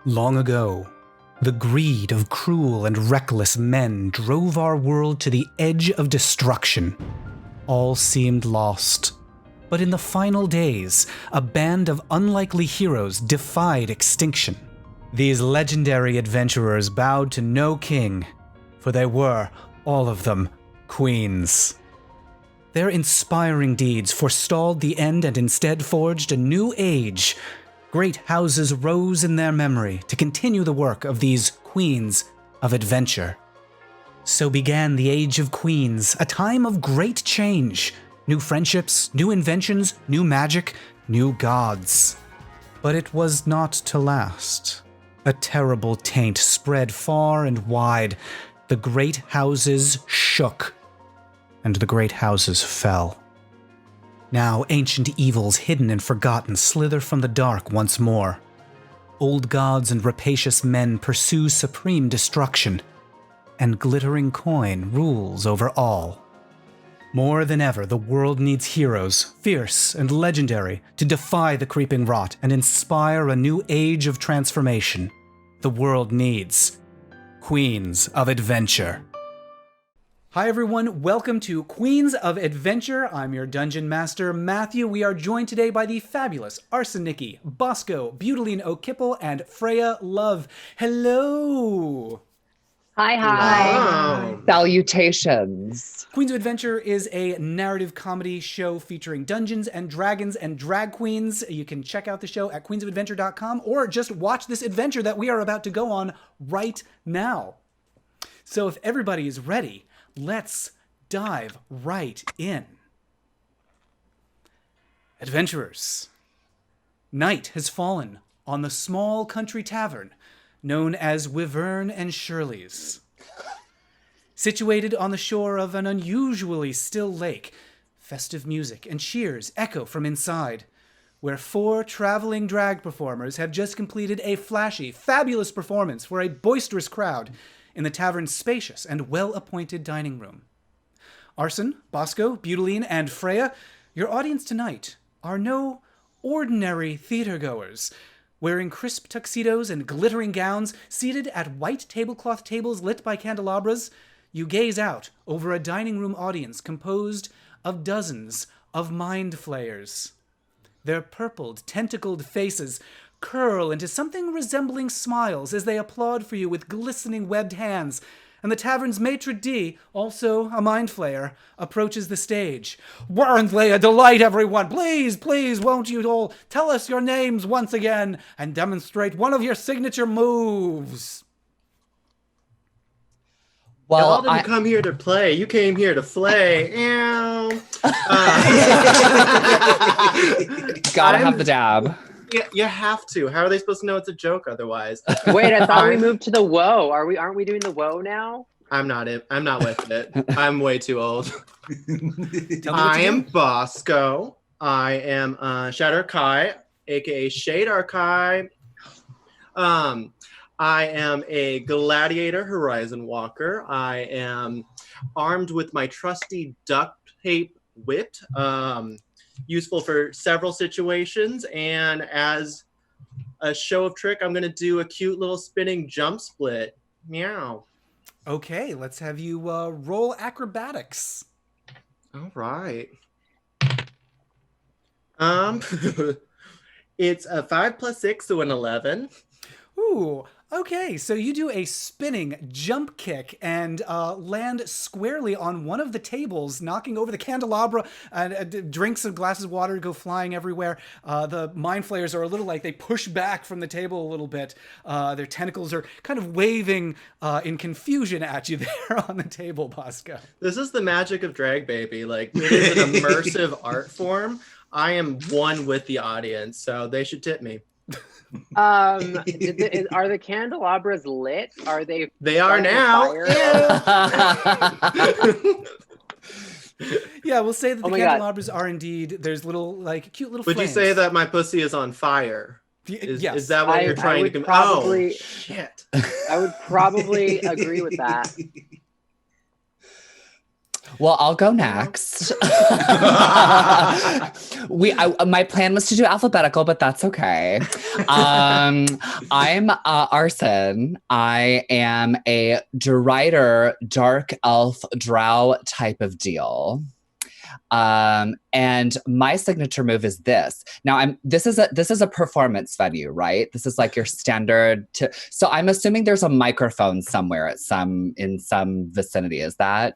Long ago, the greed of cruel and reckless men drove our world to the edge of destruction. All seemed lost. But in the final days, a band of unlikely heroes defied extinction. These legendary adventurers bowed to no king, for they were, all of them, queens. Their inspiring deeds forestalled the end and instead forged a new age. Great houses rose in their memory to continue the work of these queens of adventure. So began the Age of Queens, a time of great change. New friendships, new inventions, new magic, new gods. But it was not to last. A terrible taint spread far and wide. The great houses shook, and the great houses fell. Now ancient evils hidden and forgotten slither from the dark once more. Old gods and rapacious men pursue supreme destruction, and glittering coin rules over all. More than ever, the world needs heroes, fierce and legendary, to defy the creeping rot and inspire a new age of transformation. The world needs Queens of Adventure. Hi everyone, welcome to Queens of Adventure. I'm your Dungeon Master, Matthew. We are joined today by the fabulous Arson, Nicki, Bosco, Butylene O'Kipple, and Fraya Love. Hello! Hi. Wow. Salutations. Queens of Adventure is a narrative comedy show featuring Dungeons and Dragons and drag queens. You can check out the show at queensofadventure.com or just watch this adventure that we are about to go on right now. So if everybody is ready, let's dive right in. Adventurers, night has fallen on the small country tavern known as Wyvern and Shirley's. Situated on the shore of an unusually still lake, festive music and cheers echo from inside, where 4 traveling drag performers have just completed a flashy, fabulous performance for a boisterous crowd in the tavern's spacious and well-appointed dining room. Arson, Bosco, Butylene, and Fraya, your audience tonight are no ordinary theatergoers. Wearing crisp tuxedos and glittering gowns, seated at white tablecloth tables lit by candelabras, you gaze out over a dining room audience composed of dozens of mind flayers. Their purpled, tentacled faces curl into something resembling smiles as they applaud for you with glistening webbed hands, and the tavern's maitre d', also a mind flayer, approaches the stage. "Weren't they a delight, everyone? Please, won't you all tell us your names once again and demonstrate one of your signature moves?" Y'all didn't come here to play. You came here to flay. Gotta have the dab. Yeah, you have to. How are they supposed to know it's a joke otherwise? Wait, I thought we moved to the woe. Aren't we doing the woe now? I'm not with it. I'm way too old. I am Bosco. I am Shadow Kai, aka Shade Archive. I am a gladiator horizon walker. I am armed with my trusty duct tape whip. Useful for several situations, and as a show of trick, I'm gonna do a cute little spinning jump split. Meow. Okay, let's have you roll acrobatics. All right. It's a 5 + 6, so an 11. Ooh, okay, so you do a spinning jump kick and land squarely on one of the tables, knocking over the candelabra, and drinks and glasses of water go flying everywhere. The mind flayers are a little like they push back from the table a little bit. Their tentacles are kind of waving in confusion at you there on the table, Bosco. This is the magic of drag, baby. Like, it is an immersive art form. I am one with the audience, so they should tip me. Are the candelabras lit? Are they? They are now. Yeah, we'll say that the candelabras are indeed. There's little, like, cute little. Would flames. you say that my pussy is on fire? Yes. Is that what you're trying to? Probably, oh shit! I would probably agree with that. Well, I'll go next. My plan was to do alphabetical, but that's okay. I'm Arson. I am a Derider dark elf drow type of deal. And my signature move is this. Now this is a performance venue, right? This is like your standard so I'm assuming there's a microphone somewhere in some vicinity. Is that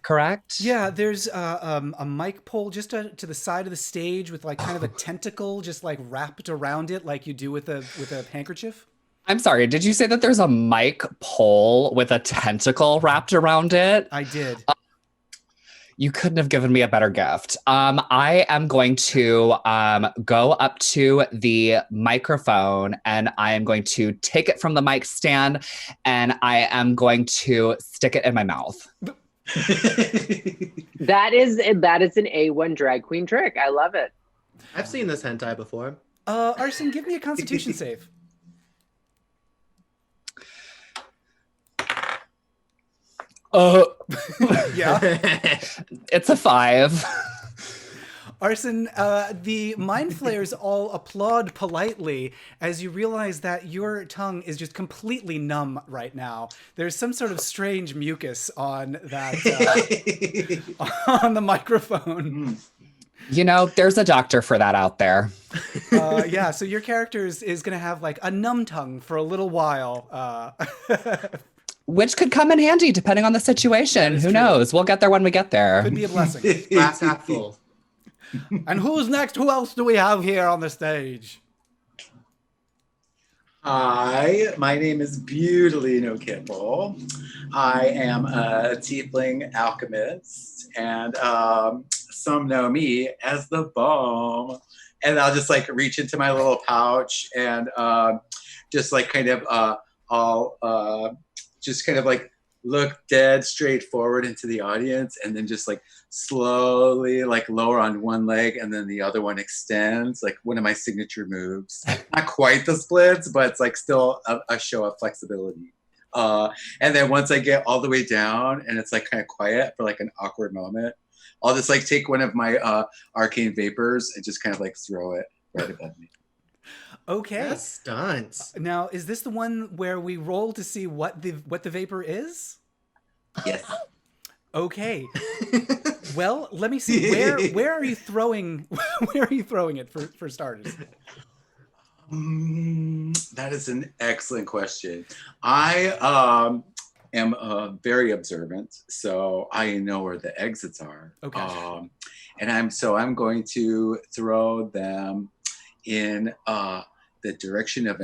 correct? Yeah, there's a mic pole just to the side of the stage with like kind of a tentacle just like wrapped around it like you do with a handkerchief. I'm sorry, did you say that there's a mic pole with a tentacle wrapped around it? I did. You couldn't have given me a better gift. I am going to go up to the microphone and I am going to take it from the mic stand and I am going to stick it in my mouth. That is an A1 drag queen trick. I love it. I've seen this hentai before. Arson, give me a Constitution save. Yeah. It's a 5. Arson, the mind flayers all applaud politely as you realize that your tongue is just completely numb right now. There's some sort of strange mucus on that on the microphone. You know, there's a doctor for that out there. Yeah, so your character is going to have like a numb tongue for a little while. Which could come in handy depending on the situation. Who knows? We'll get there when we get there. Could be a blessing. Glass half full. And who's next? Who else do we have here on the stage? Hi, my name is Butylene O'Kipple. I am a tiefling alchemist, and some know me as the Baume. And I'll just like reach into my little pouch and just like kind of just kind of like look dead straight forward into the audience and then just like slowly like lower on one leg and then the other one extends, like one of my signature moves. Not quite the splits, but it's like still a show of flexibility. And then once I get all the way down and it's like kind of quiet for like an awkward moment, I'll just like take one of my arcane vapors and just kind of like throw it right above me. Okay. That's stunts. Now, is this the one where we roll to see what the vapor is? Yes. Okay. Well, let me see. Where are you throwing? Where are you throwing it for starters? That is an excellent question. I am very observant, so I know where the exits are. Okay. And I'm going to throw them in the direction of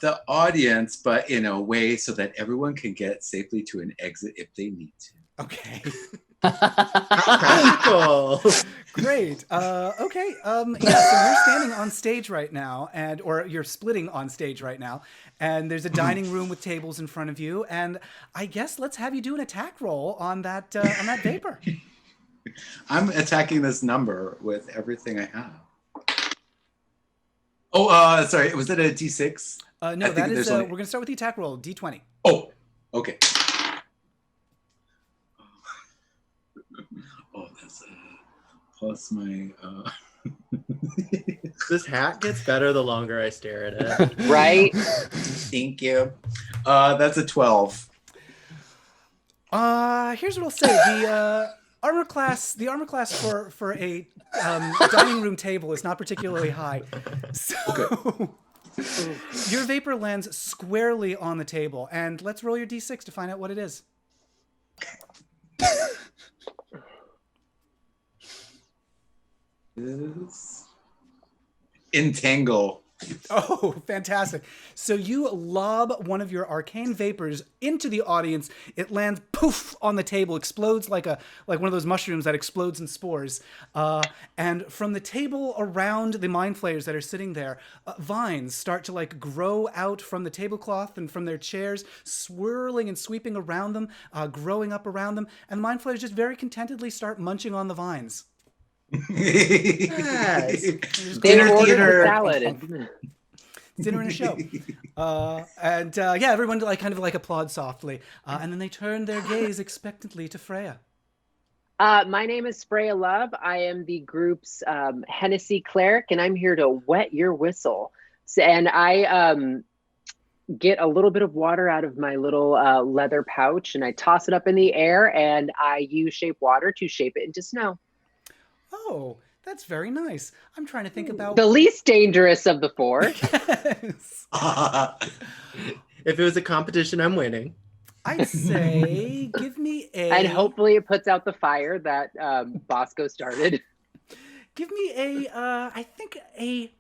the audience, but in a way so that everyone can get safely to an exit if they need to. Okay. Practical. Great. Okay. Yeah. So you're standing on stage right now, or you're splitting on stage right now, and there's a dining room with tables in front of you, and I guess let's have you do an attack roll on that vapor. I'm attacking this number with everything I have. Oh, sorry. Was it a D6? No, that is. We're gonna start with the attack roll. D20. Oh, okay. Oh, that's plus my. This hat gets better the longer I stare at it. Right? Thank you. That's a 12. Here's what I'll say. The armor class for a dining room table is not particularly high. So Okay. your vapor lands squarely on the table, and let's roll your D6 to find out what it is. Entangle. Oh, fantastic. So you lob one of your arcane vapors into the audience. It lands poof on the table, explodes like one of those mushrooms that explodes in spores. And from the table around the mind flayers that are sitting there, vines start to like grow out from the tablecloth and from their chairs, swirling and sweeping around them, growing up around them. And the mind flayers just very contentedly start munching on the vines. Yes. They ordered theater. a salad. Dinner and a show. Yeah, everyone like kind of like applaud softly. And then they turn their gaze expectantly to Fraya. My name is Fraya Love. I am the group's Hennessy cleric, and I'm here to wet your whistle. And I get a little bit of water out of my little leather pouch, and I toss it up in the air, and I use shape water to shape it into snow. Oh, that's very nice. I'm trying to think about The least dangerous of the four. Yes. If it was a competition, I'm winning. I'd say give me a... And hopefully it puts out the fire that Bosco started. Give me I think a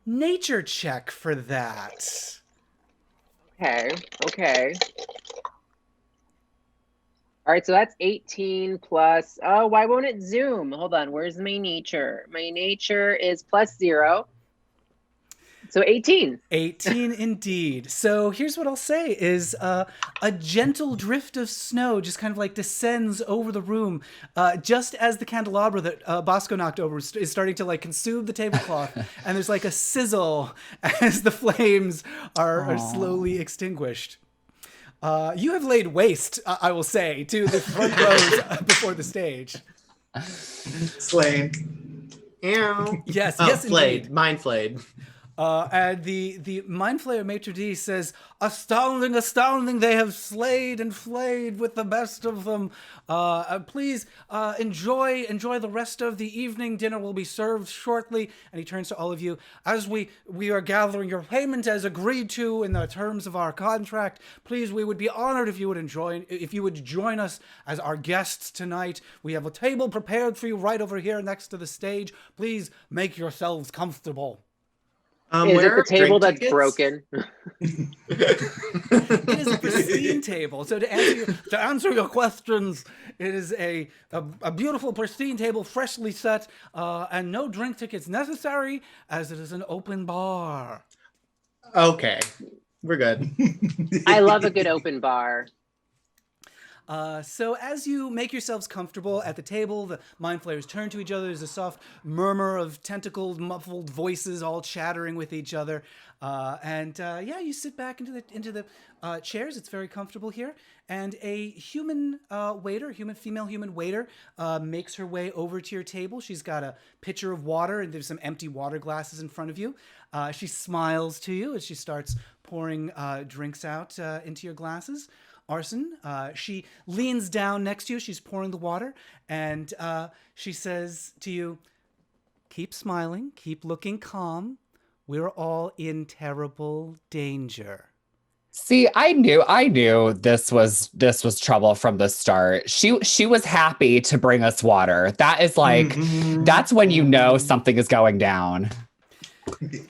nature check for that. Okay. All right, so that's 18 plus... Oh, why won't it zoom? Hold on, where's my nature? My nature is +0. So 18. 18 indeed. So here's what I'll say is a gentle drift of snow just kind of like descends over the room just as the candelabra that Bosco knocked over is starting to like consume the tablecloth. And there's like a sizzle as the flames are slowly extinguished. You have laid waste, I will say, to the front rows before the stage. Slain. Ew. Yes, Oh, yes, flayed. indeed. Mind flayed. And the Mind Flayer Maitre D says, astounding, astounding, they have slayed and flayed with the best of them. Please enjoy the rest of the evening. Dinner will be served shortly. And he turns to all of you. As we are gathering your payment as agreed to in the terms of our contract, please, we would be honored if you would join us as our guests tonight. We have a table prepared for you right over here next to the stage. Please make yourselves comfortable. Is it the table that's tickets? broken? It is a pristine table. So to answer your questions, it is a beautiful pristine table, freshly set, and no drink tickets necessary, as it is an open bar. Okay, we're good. I love a good open bar. So as you make yourselves comfortable at the table, the Mind Flayers turn to each other. There's a soft murmur of tentacled, muffled voices all chattering with each other. You sit back into the chairs. It's very comfortable here. And a human female human waiter, makes her way over to your table. She's got a pitcher of water, and there's some empty water glasses in front of you. She smiles to you as she starts pouring drinks out into your glasses. Arson, she leans down next to you. She's pouring the water, and she says to you, keep smiling, keep looking calm. We're all in terrible danger. See, I knew this was trouble from the start. She was happy to bring us water. That is like, that's when you know something is going down.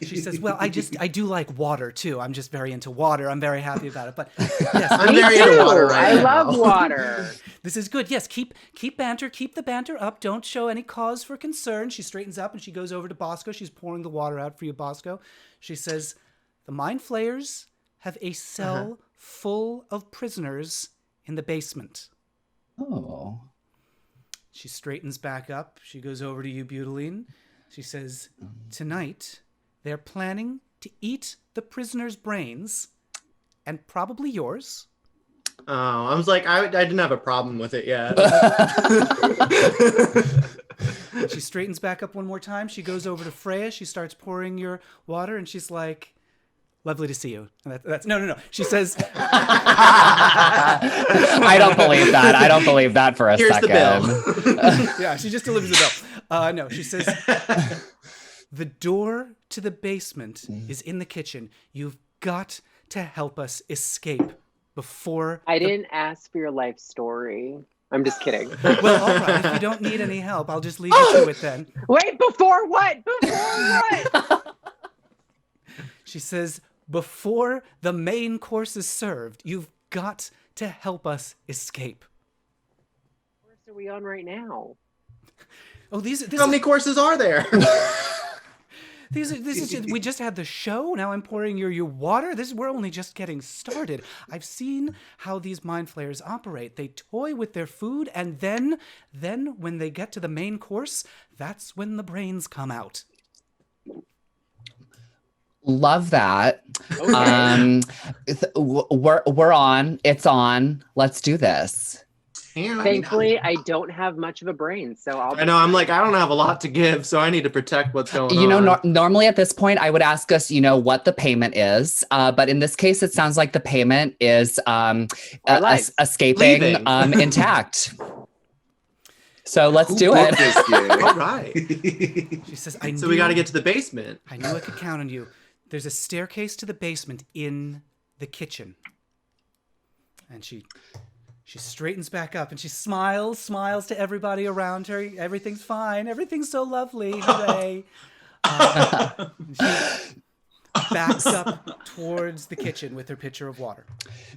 She says, well, I do like water too. I'm just very into water. I'm very happy about it. But yes, I'm very into water right I now. love water. this is good. Yes, keep banter. Keep the banter up. Don't show any cause for concern. She straightens up and she goes over to Bosco. She's pouring the water out for you, Bosco. She says, the Mind Flayers have a cell full of prisoners in the basement. Oh. She straightens back up. She goes over to you, Butylene. She says, tonight, they're planning to eat the prisoners' brains, and probably yours. Oh, I was like, I didn't have a problem with it yet. And she straightens back up one more time. She goes over to Fraya. She starts pouring your water, and she's like, lovely to see you. And that's no. She says, I don't believe that. I don't believe that for a Here's second. the bill. yeah, she just delivers the bill. No, she says, the door to the basement is in the kitchen. You've got to help us escape before... I didn't ask for your life story. I'm just kidding. Well, all right. If you don't need any help, I'll just leave you to it then. Wait, before what? Before what? She says, before the main course is served, you've got to help us escape. What course are we on right now? Oh, How many courses are there? We just had the show. Now I'm pouring your water. We're only just getting started. I've seen how these Mind Flayers operate. They toy with their food, and then when they get to the main course, that's when the brains come out. Love that. Okay. We're on. It's on. Let's do this. can. Thankfully, I don't have much of a brain, so I'll. I know. I'm like, I don't have a lot to give, so I need to protect what's going on. You know, normally at this point, I would ask us, you know, what the payment is. But in this case, it sounds like the payment is escaping Leaving. intact. So let's do booked it. this game? All right. She says, So we got to get to the basement. I knew I could count on you. There's a staircase to the basement in the kitchen. And she straightens back up and she smiles to everybody around her. Everything's fine. Everything's so lovely. Hooray. She backs up towards the kitchen with her pitcher of water.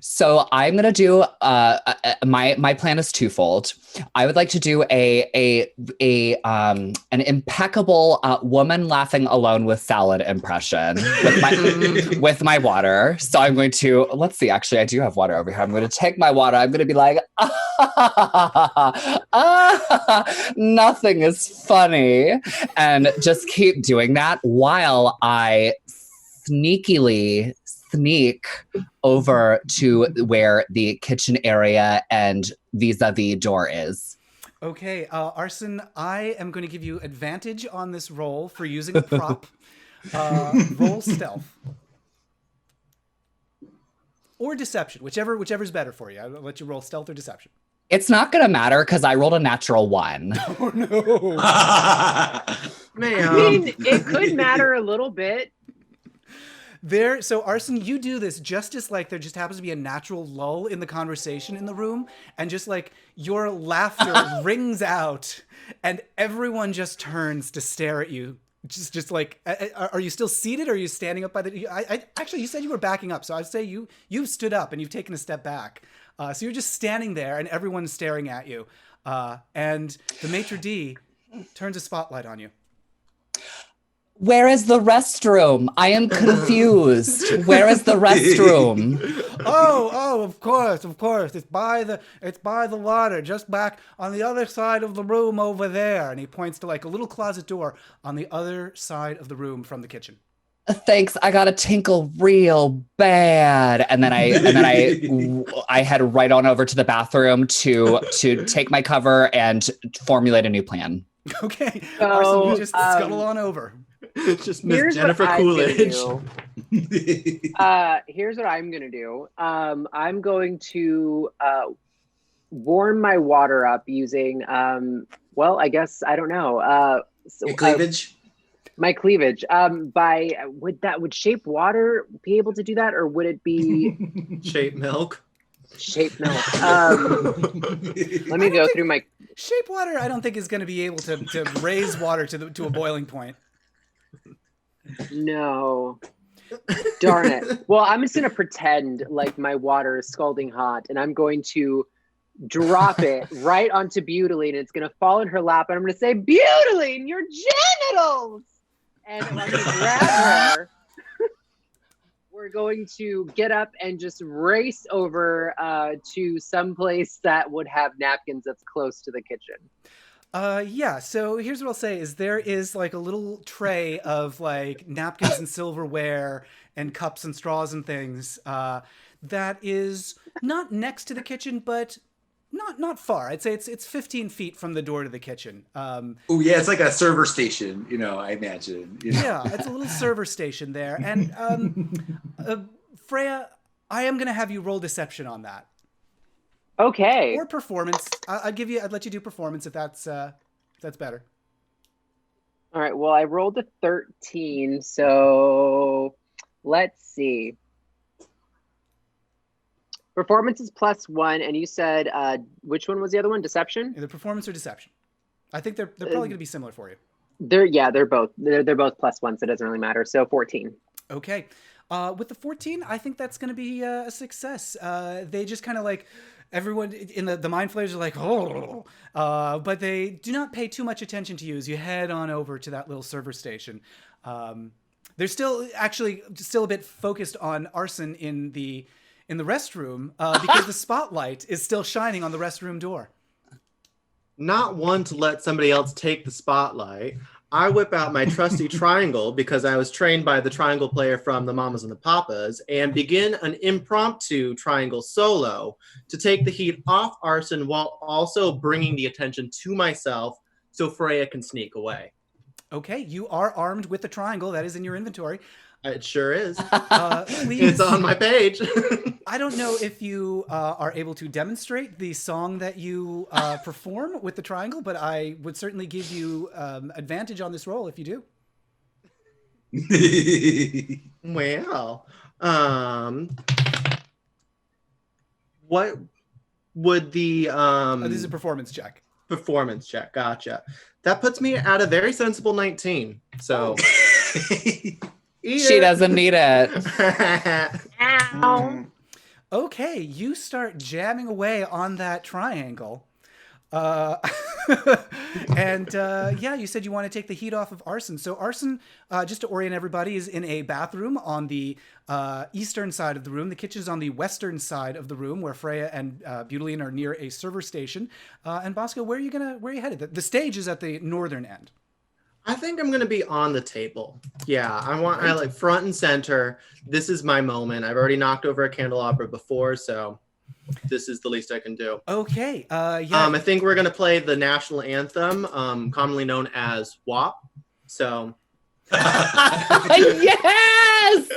So I'm gonna do my plan is twofold. I would like to do an impeccable woman laughing alone with salad impression with my water. So I'm going to let's see. Actually, I do have water over here. I'm going to take my water. I'm going to be like, nothing is funny, and just keep doing that while I sneakily sneak over to where the kitchen area and vis-a-vis door is. Okay, Arson, I am going to give you advantage on this roll for using a prop. Roll stealth. Or deception, whichever's better for you. I'll let you roll stealth or deception. It's not going to matter because I rolled a natural 1. Oh, no. Ma'am. I mean, it could matter a little bit. So Arson, you do this just as like there just happens to be a natural lull in the conversation in the room, and just like your laughter rings out, and everyone just turns to stare at you. Just like, are you still seated, or are you standing up by the? Actually, you said you were backing up, so I'd say you've stood up and you've taken a step back. So you're just standing there, and everyone's staring at you, and the maitre d' turns a spotlight on you. Where is the restroom? I am confused. Where is the restroom? Oh, of course. It's by the water, just back on the other side of the room over there. And he points to like a little closet door on the other side of the room from the kitchen. Thanks. I got to tinkle real bad. And then I head right on over to the bathroom to take my cover and formulate a new plan. Okay. So, Arson, you just scuttle on over. Just Miss Jennifer Coolidge. Here's what I'm gonna do. I'm going to warm my water up using well, I guess I don't know. Your cleavage? My cleavage. Would shape water be able to do that, or would it be Shape milk. shape milk? Let me go through my Shape water, I don't think is going to be able to raise water to a boiling point. No. Darn it. Well, I'm just going to pretend like my water is scalding hot, and I'm going to drop it right onto Butylene, and it's going to fall in her lap, and I'm going to say, Butylene, your genitals! And I'm going to grab her. We're going to get up and just race over to some place that would have napkins that's close to the kitchen. Yeah, so here's what I'll say is there is like a little tray of like napkins and silverware and cups and straws and things that is not next to the kitchen, but not far. I'd say it's 15 feet from the door to the kitchen. Oh yeah, it's like a server station, I imagine. Yeah, it's a little server station there. And Fraya, I am going to have you roll deception on that. Okay. Or performance. I'd let you do performance if that's better. All right. Well, I rolled a 13, so let's see. Performance is +1, and you said which one was the other one? Deception? Either performance or deception. I think they're probably going to be similar for you. They're both +1, so it doesn't really matter. So 14. Okay. With the 14, I think that's going to be a success. They just kind of like everyone in the mind flayers are like, oh, but they do not pay too much attention to you as you head on over to that little server station. They're still a bit focused on Arson in the restroom because the spotlight is still shining on the restroom door. Not one to let somebody else take the spotlight. I whip out my trusty triangle because I was trained by the triangle player from the Mamas and the Papas and begin an impromptu triangle solo to take the heat off Arson while also bringing the attention to myself so Fraya can sneak away. Okay, you are armed with the triangle that is in your inventory. It sure is. Please. It's on my page. I don't know if you are able to demonstrate the song that you perform with the triangle, but I would certainly give you advantage on this roll if you do. Well, what would the This is a performance check. Performance check? Gotcha. That puts me at a very sensible 19. So She doesn't need it. Ow. Okay, you start jamming away on that triangle. Yeah, you said you want to take the heat off of Arson. So Arson, just to orient everybody, is in a bathroom on the eastern side of the room. The kitchen's on the western side of the room, where Fraya and Butylene are near a server station. And Bosco, where are you headed? The stage is at the northern end. I think I'm gonna be on the table. Yeah, I like front and center. This is my moment. I've already knocked over a candelabra before, so this is the least I can do. Okay. Yeah. I think we're gonna play the national anthem, commonly known as WAP. So. Yes!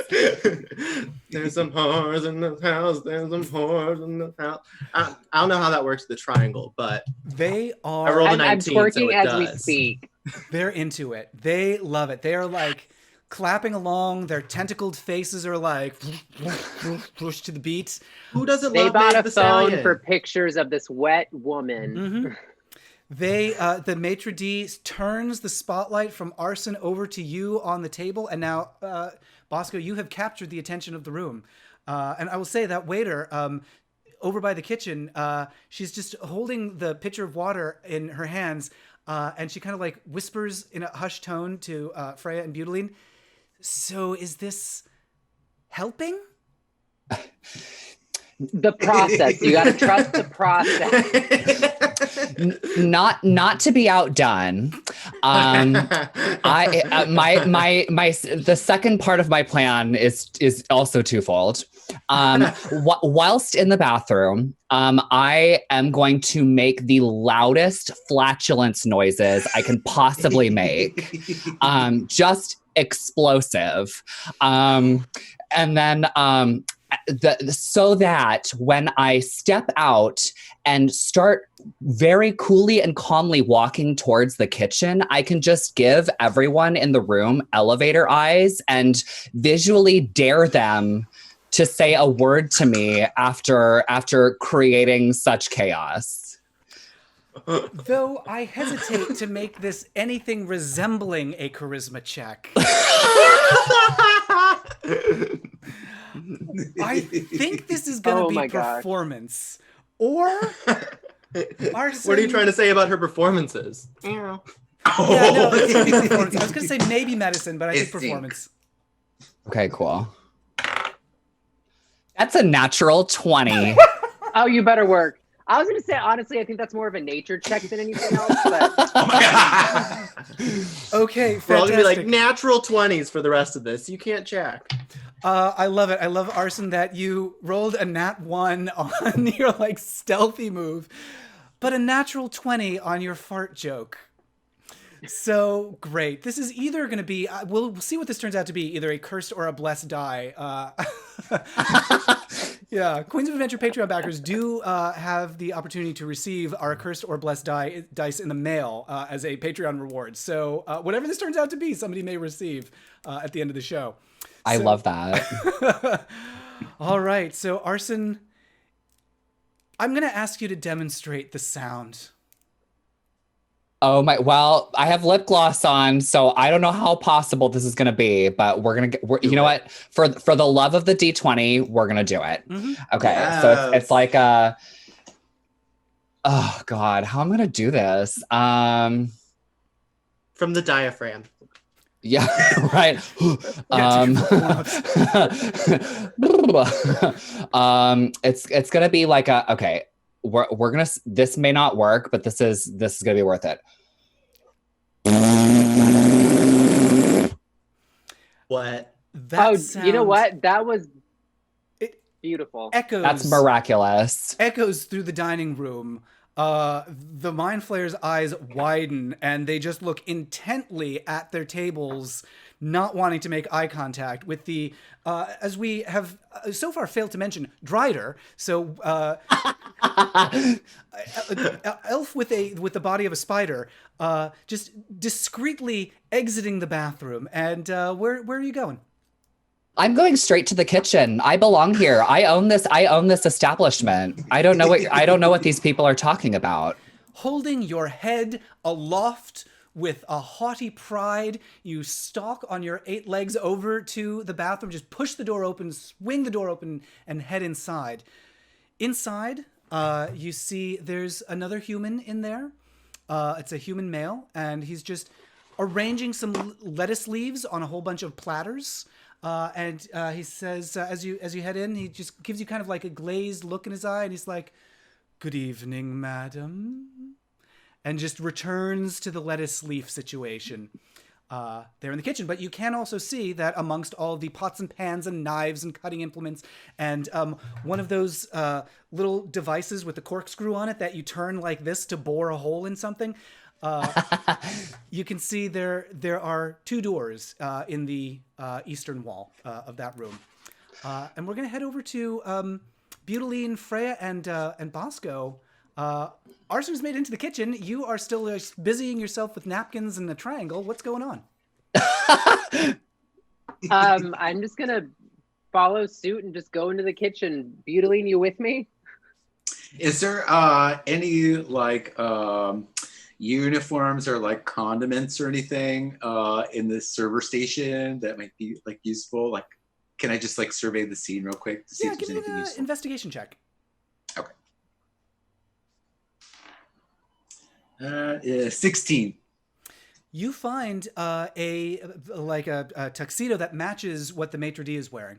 There's some whores in the house. There's some whores in the house. I don't know how that works with the triangle, but they are. I rolled a I'm 19, twerking so it as does. we speak. They're into it. They love it. They are like clapping along. Their tentacled faces are like push to the beat. Who doesn't They love bought Meg a the phone Stallion? for pictures of this wet woman. Mm-hmm. They, the maitre d' turns the spotlight from Arson over to you on the table, and now, Bosco, you have captured the attention of the room. And I will say that waiter, over by the kitchen, she's just holding the pitcher of water in her hands, and she kind of like whispers in a hushed tone to Fraya and Butylene. So is this helping? The process. You got to trust the process. Not to be outdone. The second part of my plan is also twofold. Whilst in the bathroom, I am going to make the loudest flatulence noises I can possibly make. Just explosive. And then so that when I step out and start very coolly and calmly walking towards the kitchen, I can just give everyone in the room elevator eyes and visually dare them to say a word to me after creating such chaos. Though I hesitate to make this anything resembling a charisma check. I think this is going to be performance. Or Arson. What are you trying to say about her performances? Yeah, no, it's going to be performance. I was going to say maybe medicine, but I think performance. Okay, cool. That's a natural 20. Oh, you better work. I was going to say, honestly, I think that's more of a nature check than anything else. But... Okay, fantastic. We're all going to be like natural 20s for the rest of this. You can't check. I love it. I love, Arson, that you rolled a nat 1 on your like stealthy move, but a natural 20 on your fart joke. So great. This is either going to be, we'll see what this turns out to be, either a cursed or a blessed die. Yeah, Queens of Adventure Patreon backers do have the opportunity to receive our cursed or blessed dice in the mail as a Patreon reward. So whatever this turns out to be, somebody may receive at the end of the show. I love that. All right. So, Arson, I'm going to ask you to demonstrate the sound. Oh my, well, I have lip gloss on, so I don't know how possible this is going to be, but we're going to, you know what? For the love of the D20, we're going to do it. Mm-hmm. Okay. Yes. So it's like oh God, how am I going to do this? From the diaphragm. Yeah, right. It's gonna be like we're gonna, this may not work, but this is gonna be worth it. What? That You know sound what? That was It beautiful. echoes. That's miraculous. Echoes through the dining room. The Mind Flayer's eyes widen and they just look intently at their tables, not wanting to make eye contact with the, as we have so far failed to mention, Dryder. So, elf with the body of a spider, just discreetly exiting the bathroom. And where are you going? I'm going straight to the kitchen. I belong here. I own this establishment. I don't know what these people are talking about. Holding your head aloft with a haughty pride, you stalk on your 8 legs over to the bathroom, just push the door open, swing the door open, and head inside. Inside, you see there's another human in there. It's a human male, and he's just arranging some lettuce leaves on a whole bunch of platters. And he says, as you head in, he just gives you kind of like a glazed look in his eye, and he's like, "Good evening, madam," and just returns to the lettuce leaf situation there in the kitchen. But you can also see that amongst all of the pots and pans and knives and cutting implements and one of those little devices with the corkscrew on it that you turn like this to bore a hole in something, you can see there are 2 doors in the eastern wall of that room. And we're going to head over to Butylene, Fraya, and Bosco. Arson's made into the kitchen. You are still busying yourself with napkins and a triangle. What's going on? I'm just going to follow suit and just go into the kitchen. Butylene, you with me? Is there any like uniforms or like condiments or anything in the server station that might be like useful? Like, can I just like survey the scene real quick to see if there's give me anything an useful? investigation check. Okay. 16. You find a tuxedo that matches what the maitre d' is wearing.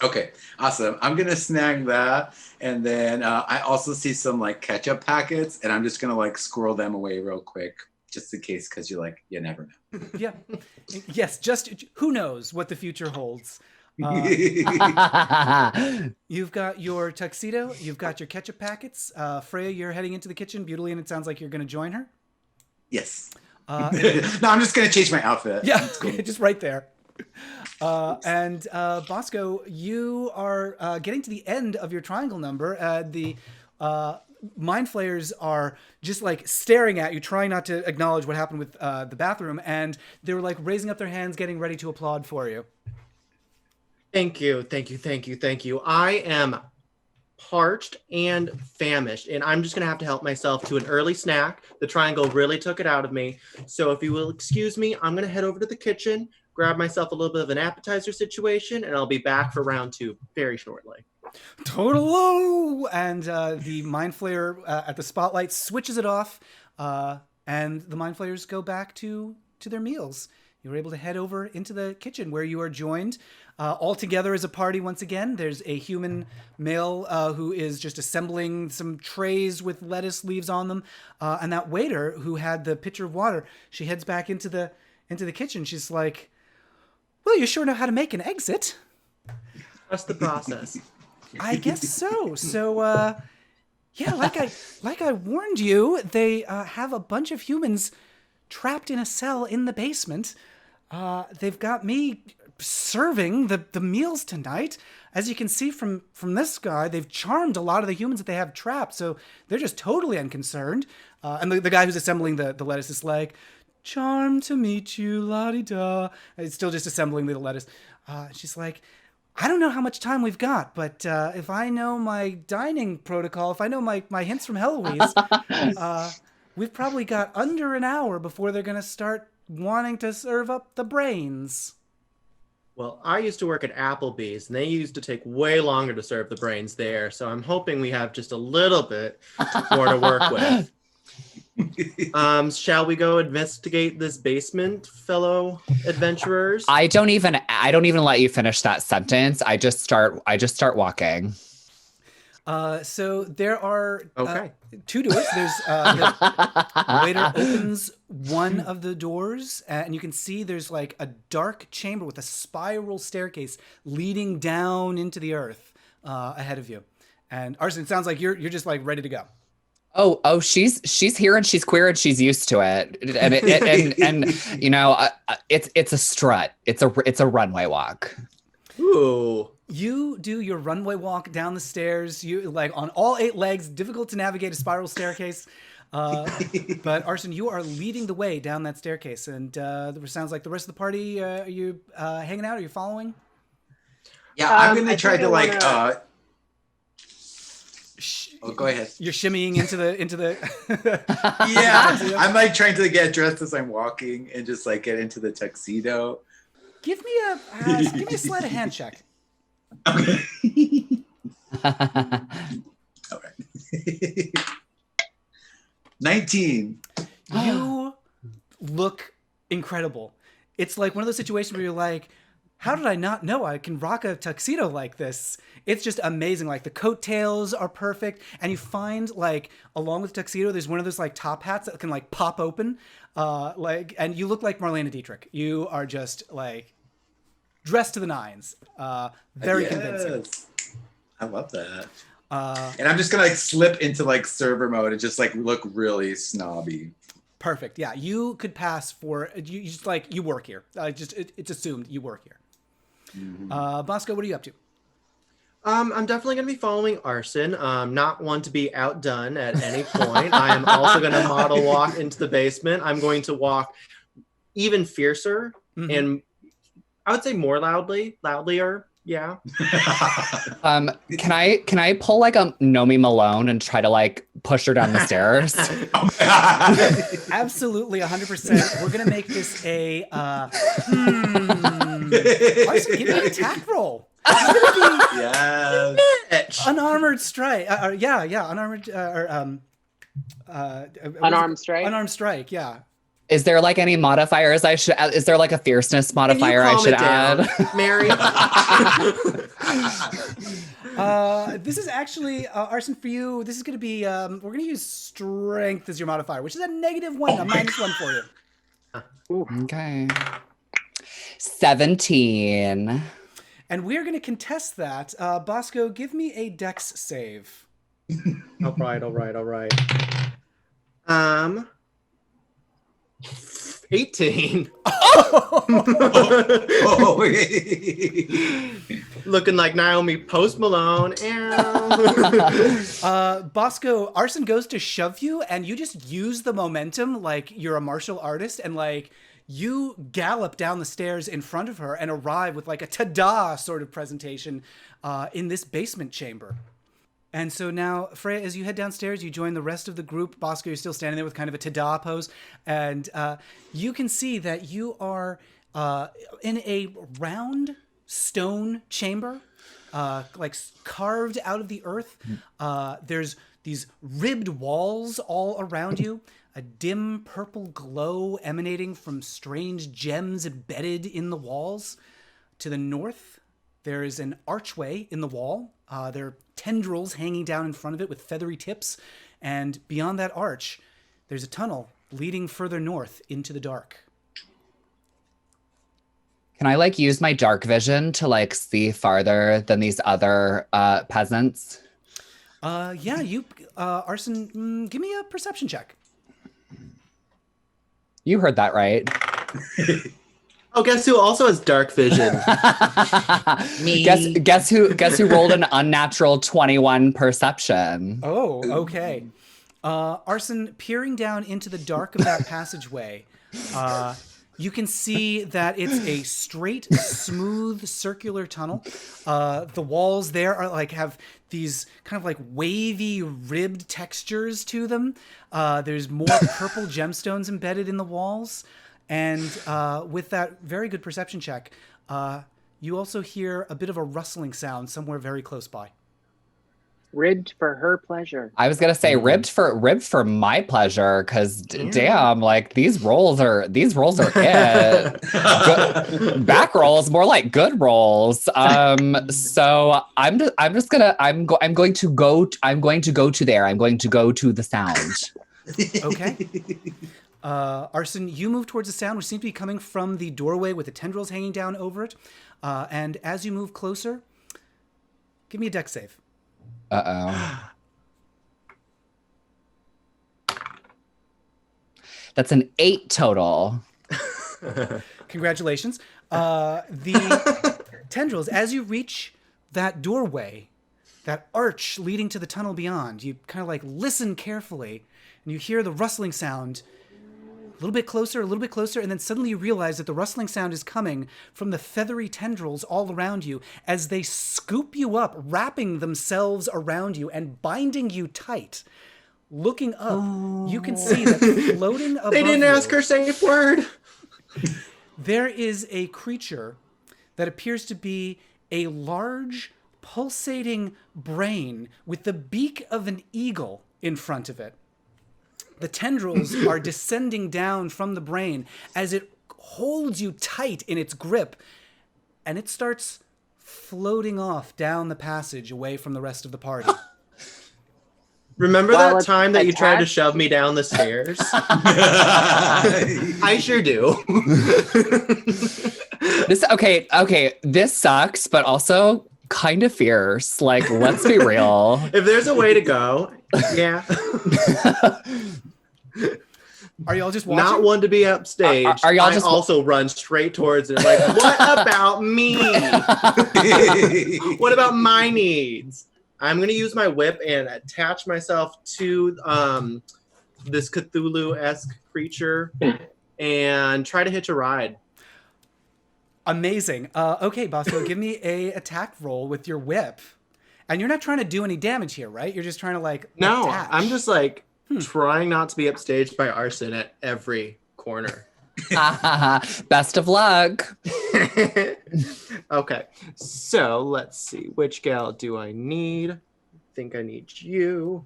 Okay, awesome. I'm gonna snag that, and then I also see some like ketchup packets, and I'm just gonna like squirrel them away real quick, just in case, because you never know. Yeah, yes. Just who knows what the future holds. You've got your tuxedo. You've got your ketchup packets. Fraya, you're heading into the kitchen. Butylene, it sounds like you're going to join her. Yes. No, I'm just gonna change my outfit. Yeah, cool. Just right there. And Bosco, you are getting to the end of your triangle number. The Mind Flayers are just like staring at you, trying not to acknowledge what happened with the bathroom, and they're like raising up their hands, getting ready to applaud for you. Thank you, thank you, thank you, thank you. I am parched and famished, and I'm just gonna have to help myself to an early snack. The triangle really took it out of me. So if you will excuse me, I'm gonna head over to the kitchen, grab myself a little bit of an appetizer situation, and I'll be back for round 2 very shortly. Total! And the Mind Flayer at the spotlight switches it off, and the Mind Flayers go back to their meals. You're able to head over into the kitchen where you are joined all together as a party once again. There's a human male who is just assembling some trays with lettuce leaves on them. And that waiter who had the pitcher of water, she heads back into the kitchen. She's like, "Well, you sure know how to make an exit." Trust the process. I guess so. So, yeah, like I warned you, they have a bunch of humans trapped in a cell in the basement. They've got me serving the meals tonight. As you can see from this guy, they've charmed a lot of the humans that they have trapped, so they're just totally unconcerned. And the guy who's assembling the lettuce is like, "Charmed to meet you, la-di-da." It's still just assembling the lettuce. She's like, "I don't know how much time we've got, but if I know my dining protocol, if I know my hints from Heloise, we've probably got under an hour before they're going to start wanting to serve up the brains." Well, I used to work at Applebee's, and they used to take way longer to serve the brains there, so I'm hoping we have just a little bit more to work with. Shall we go investigate this basement, fellow adventurers? I don't even let you finish that sentence. I just start walking. So there are Okay. 2 doors. There's the waiter opens one of the doors, and you can see there's like a dark chamber with a spiral staircase leading down into the earth ahead of you. And Arson, it sounds like you're just like ready to go. Oh, she's here and she's queer and she's used to it, and you know, it's a strut. It's a runway walk. Ooh. You do your runway walk down the stairs. You like on all 8 legs. Difficult to navigate a spiral staircase, but Arson, you are leading the way down that staircase. And it sounds like the rest of the party. Are you hanging out? Are you following? Yeah, I'm gonna I try think to I like. wanna- Oh, go ahead. You're shimmying into the. Yeah, I'm like trying to get dressed as I'm walking and just like get into the tuxedo. Give me a sleight of hand check. Okay. All right. 19. You look incredible. It's like one of those situations where you're like, how did I not know I can rock a tuxedo like this? It's just amazing. Like the coattails are perfect. And you find like along with the tuxedo, there's one of those like top hats that can like pop open. And you look like Marlena Dietrich. You are just like dressed to the nines. Very convincing. I love that. And I'm just gonna like slip into like server mode and just like look really snobby. Perfect. Yeah, you could pass for you just like you work here. It's assumed you work here. Mm-hmm. Bosco, what are you up to? I'm definitely going to be following Arson. Not one to be outdone at any point. I am also going to model walk into the basement. I'm going to walk even fiercer and I would say more loudlier. Yeah. Can I pull like a Nomi Malone and try to like push her down the stairs? Absolutely, 100%. We're gonna make this a. Arson, give me an attack roll. Yes. Unarmored strike. Unarmored. Unarmed strike. Unarmed strike. Yeah. Is there like any modifiers I should add? Is there like a fierceness modifier I should add? Mary. This is actually Arson for you. This is going to be we're going to use strength as your modifier, which is a -1, a -1 for you. Okay. 17. And we're going to contest that. Bosco, give me a dex save. All right. 18. Looking like Naomi Post Malone. Bosco, Arson goes to shove you, and you just use the momentum like you're a martial artist, and like you gallop down the stairs in front of her and arrive with like a ta-da sort of presentation in this basement chamber. And so now, Fraya, as you head downstairs, you join the rest of the group. Bosco, you're still standing there with kind of a ta-da pose. And you can see that you are in a round stone chamber, like carved out of the earth. There's these ribbed walls all around you, a dim purple glow emanating from strange gems embedded in the walls. To the north, there is an archway in the wall. There are tendrils hanging down in front of it with feathery tips. And beyond that arch, there's a tunnel leading further north into the dark. Can I like use my dark vision to like see farther than these other peasants? Yeah, you, Arson, give me a perception check. You heard that right. Oh, guess who also has dark vision? Me. Guess who rolled an unnatural 21 perception? Oh, okay. Arson, peering down into the dark of that passageway, you can see that it's a straight, smooth, circular tunnel. The walls there are like have these kind of like wavy, ribbed textures to them. There's more purple gemstones embedded in the walls. And with that very good perception check, you also hear a bit of a rustling sound somewhere very close by. Ribbed for her pleasure. I was gonna say ribbed for my pleasure, because damn, like these rolls are it. Back rolls, more like good rolls. So I'm going to go to there. I'm going to go to the sound. Okay. Arson, you move towards the sound, which seems to be coming from the doorway with the tendrils hanging down over it. And as you move closer, give me a dex save. Uh-oh. That's an 8 total. Congratulations. The tendrils, as you reach that doorway, that arch leading to the tunnel beyond, you kind of like listen carefully, and you hear the rustling sound a little bit closer, and then suddenly you realize that the rustling sound is coming from the feathery tendrils all around you as they scoop you up, wrapping themselves around you and binding you tight. Looking up, you can see that floating above They didn't you, ask her safe word. there is a creature that appears to be a large, pulsating brain with the beak of an eagle in front of it. The tendrils are descending down from the brain as it holds you tight in its grip, and it starts floating off down the passage away from the rest of the party. Remember While that it's time that you tried to attached? shove me down the stairs? I sure do. This sucks, but also kind of fierce. Like, let's be real. If there's a way to go, yeah. Are y'all just watching? Not one to be upstage. Are y'all I just also run straight towards it. Like, what about me? What about my needs? I'm going to use my whip and attach myself to this Cthulhu-esque creature and try to hitch a ride. Amazing. Okay, Bosco, give me a attack roll with your whip. And you're not trying to do any damage here, right? You're just trying to like No, attach. I'm just like trying not to be upstaged by Arson at every corner. best of luck. Okay, so let's see. Which gal do I need? I think I need you.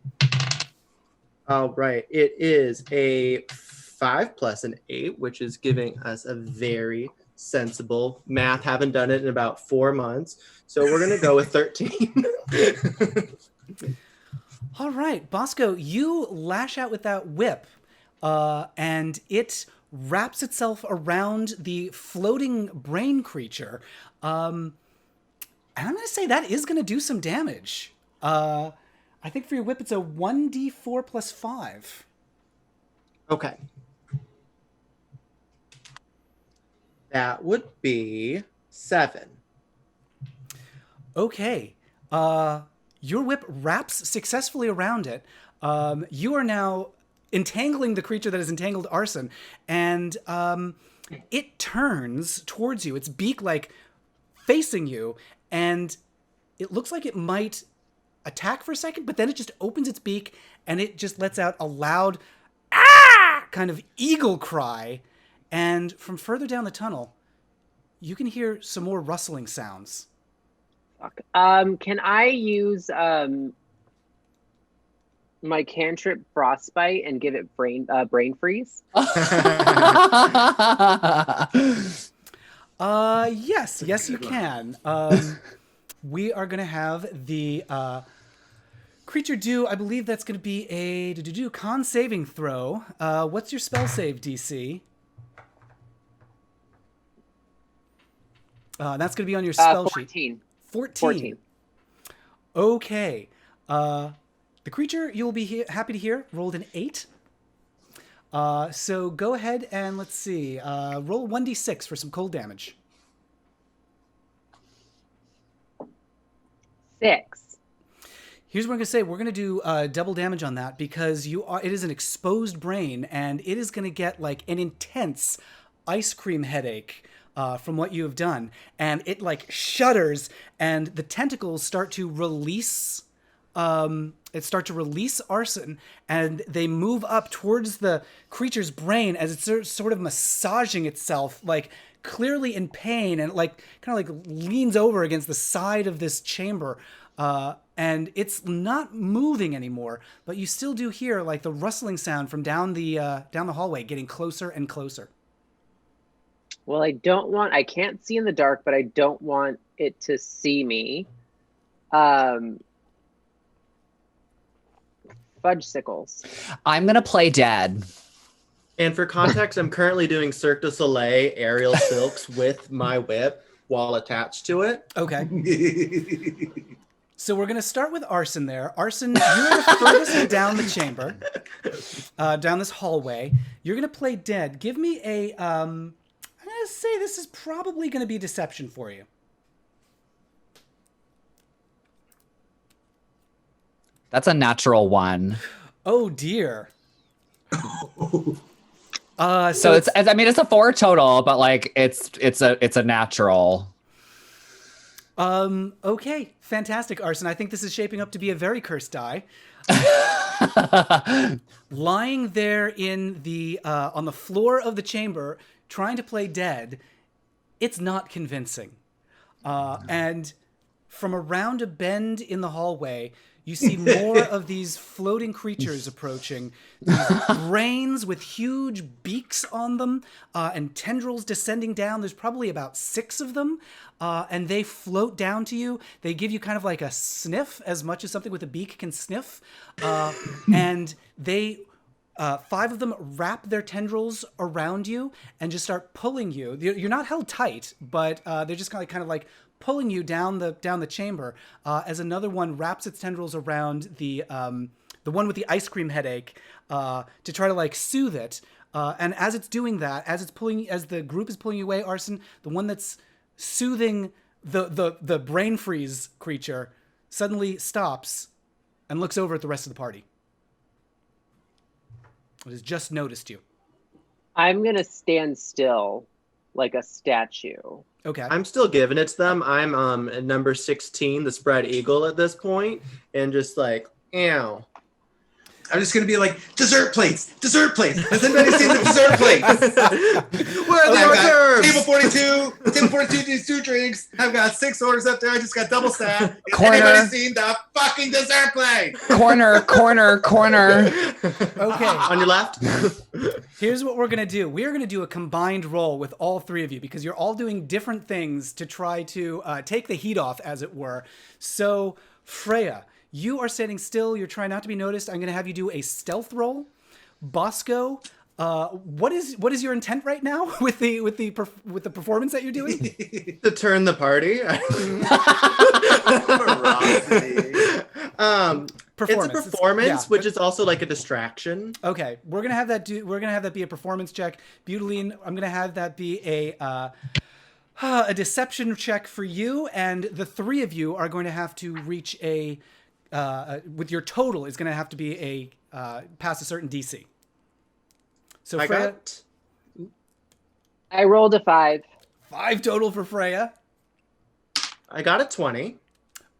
All right, it is a 5 plus an 8, which is giving us a very sensible math. Haven't done it in about 4 months, so we're gonna go with 13. All right, Bosco, you lash out with that whip, and it wraps itself around the floating brain creature. And I'm going to say that is going to do some damage. I think for your whip, it's a 1d4 plus 5. Okay. That would be 7. Okay. Your whip wraps successfully around it. You are now entangling the creature that has entangled Arson, and it turns towards you, its beak like facing you, and it looks like it might attack for a second, but then it just opens its beak and it just lets out a loud ah kind of eagle cry, and from further down the tunnel you can hear some more rustling sounds. Can I use my cantrip frostbite and give it brain freeze? Yes, you can. We are gonna have the creature do. I believe that's gonna be a con saving throw. What's your spell save DC? That's gonna be on your spell 14. sheet. 14. Okay. The creature, you'll be happy to hear, rolled an 8. So go ahead and let's see. Roll 1d6 for some cold damage. 6. Here's what I'm going to say. We're going to do double damage on that because it is an exposed brain, and it is going to get like an intense ice cream headache from what you have done. And it like shudders, and the tentacles start to release Arson, and they move up towards the creature's brain as it's sort of massaging itself, like clearly in pain, and like kind of like leans over against the side of this chamber. and it's not moving anymore, but you still do hear like the rustling sound from down the hallway getting closer and closer. Well, I can't see in the dark, but I don't want it to see me. Fudgesicles. I'm going to play dead. And for context, I'm currently doing Cirque du Soleil aerial silks with my whip while attached to it. Okay. So we're going to start with Arson there. Arson, you're the furthest down the chamber, down this hallway. You're going to play dead. Give me a, I'm going to say this is probably going to be deception for you. That's a natural 1. Oh, dear. So it's a 4 total, but like it's a natural. Okay, fantastic, Arson. I think this is shaping up to be a very cursed die. Lying there in the on the floor of the chamber, trying to play dead, it's not convincing. And from around a bend in the hallway, you see more of these floating creatures approaching, these brains with huge beaks on them, and tendrils descending down. There's probably about 6 of them, and they float down to you. They give you kind of like a sniff, as much as something with a beak can sniff, and they... 5 of them wrap their tendrils around you and just start pulling you. You're not held tight, but they're just kind of like pulling you down the chamber. As another one wraps its tendrils around the one with the ice cream headache to try to like soothe it. And as it's doing that, as the group is pulling you away, Arson, the one that's soothing the brain freeze creature suddenly stops and looks over at the rest of the party. It has just noticed you. I'm going to stand still like a statue. Okay. I'm still giving it to them. I'm at number 16, the spread eagle at this point, and just like, ew. I'm just going to be like, dessert plates. Has anybody seen the dessert plates? Where are the hors d'oeuvres? Table 42 needs 2 drinks. I've got 6 orders up there. I just got double sat. Has Corner. anybody seen the fucking dessert plate? Corner. Okay. On your left? Here's what we're going to do. We're going to do a combined roll with all 3 of you because you're all doing different things to try to take the heat off, as it were. So, Fraya, you are standing still. You're trying not to be noticed. I'm going to have you do a stealth roll. Bosco, what is your intent right now with the performance that you're doing? To turn the party. It's a performance, which is also like a distraction. Okay, we're gonna have that be a performance check. Butylene, I'm gonna have that be a deception check for you, and the 3 of you are going to have to reach with your total is going to have to be pass a certain DC. So Fraya, I rolled a 5. 5 total for Fraya. I got a 20.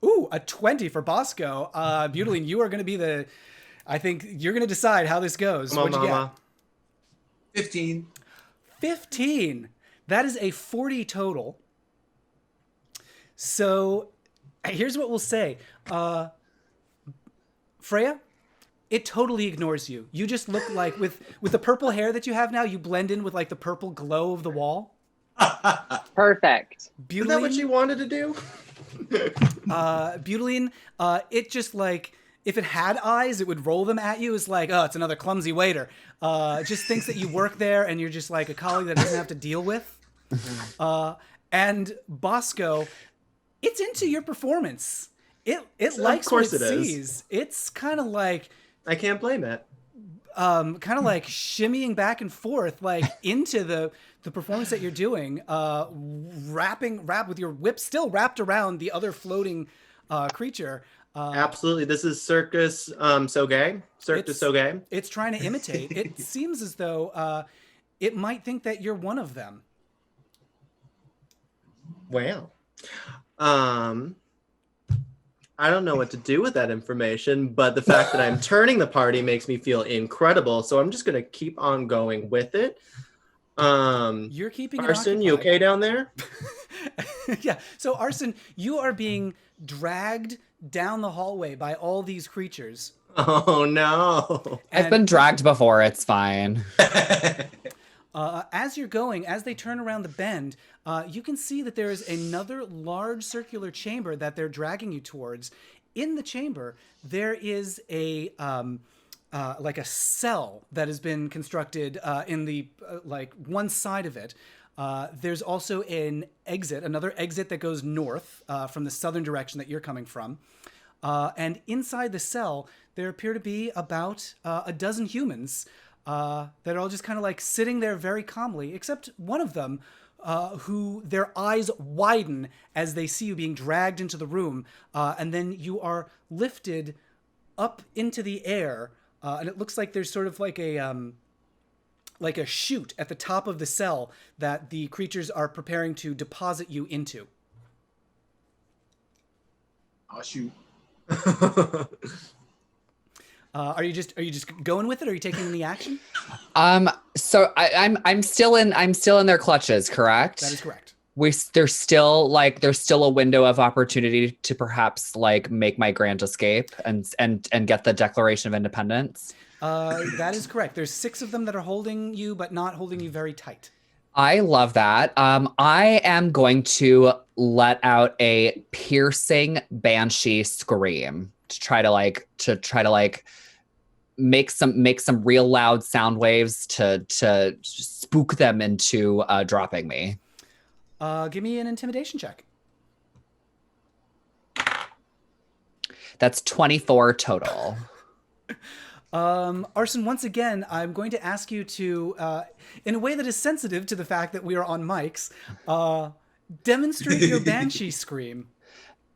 Ooh, a 20 for Bosco. Butylene, you are going to be I think you're going to decide how this goes. Come on, What'd you mama. get? 15. 15. That is a 40 total. So here's what we'll say. Fraya, it totally ignores you. You just look like, with the purple hair that you have now, you blend in with like the purple glow of the wall. Perfect. Is that what you wanted to do? Butylene, it just like, if it had eyes, it would roll them at you. It's like, oh, it's another clumsy waiter. It just thinks that you work there and you're just like a colleague that doesn't have to deal with. And Bosco, it's into your performance. It likes what it sees. It's kind of like, I can't blame it. Kind of like shimmying back and forth, like into the performance that you're doing, wrap with your whip still wrapped around the other floating creature. Absolutely. This is Circus So Gay. Cirque du So Gay. It's trying to imitate. It seems as though it might think that you're one of them. Wow. I don't know what to do with that information, but the fact that I'm turning the party makes me feel incredible. So I'm just going to keep on going with it. You're keeping it Arson, you occupied. okay down there? Yeah. So Arson, you are being dragged down the hallway by all these creatures. Oh no. I've been dragged before. It's fine. As you're going, as they turn around the bend, you can see that there is another large circular chamber that they're dragging you towards. In the chamber, there is a like a cell that has been constructed in the like one side of it. There's also an exit, another exit that goes north from the southern direction that you're coming from. And inside the cell, there appear to be about a dozen humans that are all just kind of like sitting there very calmly, except one of them who their eyes widen as they see you being dragged into the room. And then you are lifted up into the air. And it looks like there's sort of like a chute at the top of the cell that the creatures are preparing to deposit you into. Oh, shoot. Are you just going with it? Or are you taking any action? So I'm still in their clutches, correct? That is correct. There's still a window of opportunity to perhaps like make my grand escape and get the Declaration of Independence. That is correct. There's 6 of them that are holding you, but not holding you very tight. I love that. I am going to let out a piercing banshee scream to try to make some real loud sound waves to spook them into dropping me. Give me an intimidation check. That's 24 total. Arson, once again, I'm going to ask you to, in a way that is sensitive to the fact that we are on mics, demonstrate your banshee scream.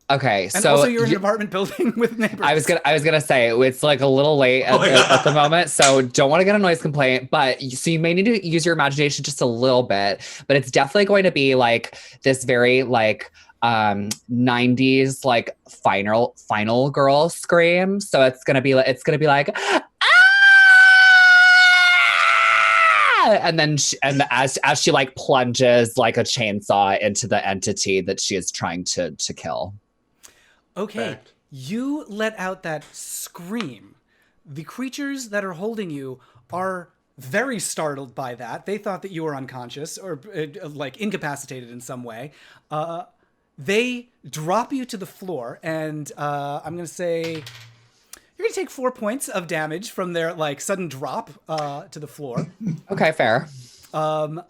Okay, and so also you're in an apartment building with neighbors. I was gonna say it's like a little late at the moment, so don't want to get a noise complaint. But so you may need to use your imagination just a little bit. But it's definitely going to be like this very like 90s like final girl scream. So it's gonna be like ah! And then as she like plunges like a chainsaw into the entity that she is trying to kill. Okay, Fact. you let out that scream. The creatures that are holding you are very startled by that. They thought that you were unconscious or like incapacitated in some way. They drop you to the floor, and I'm going to say you're going to take 4 points of damage from their like sudden drop to the floor. Okay, fair. And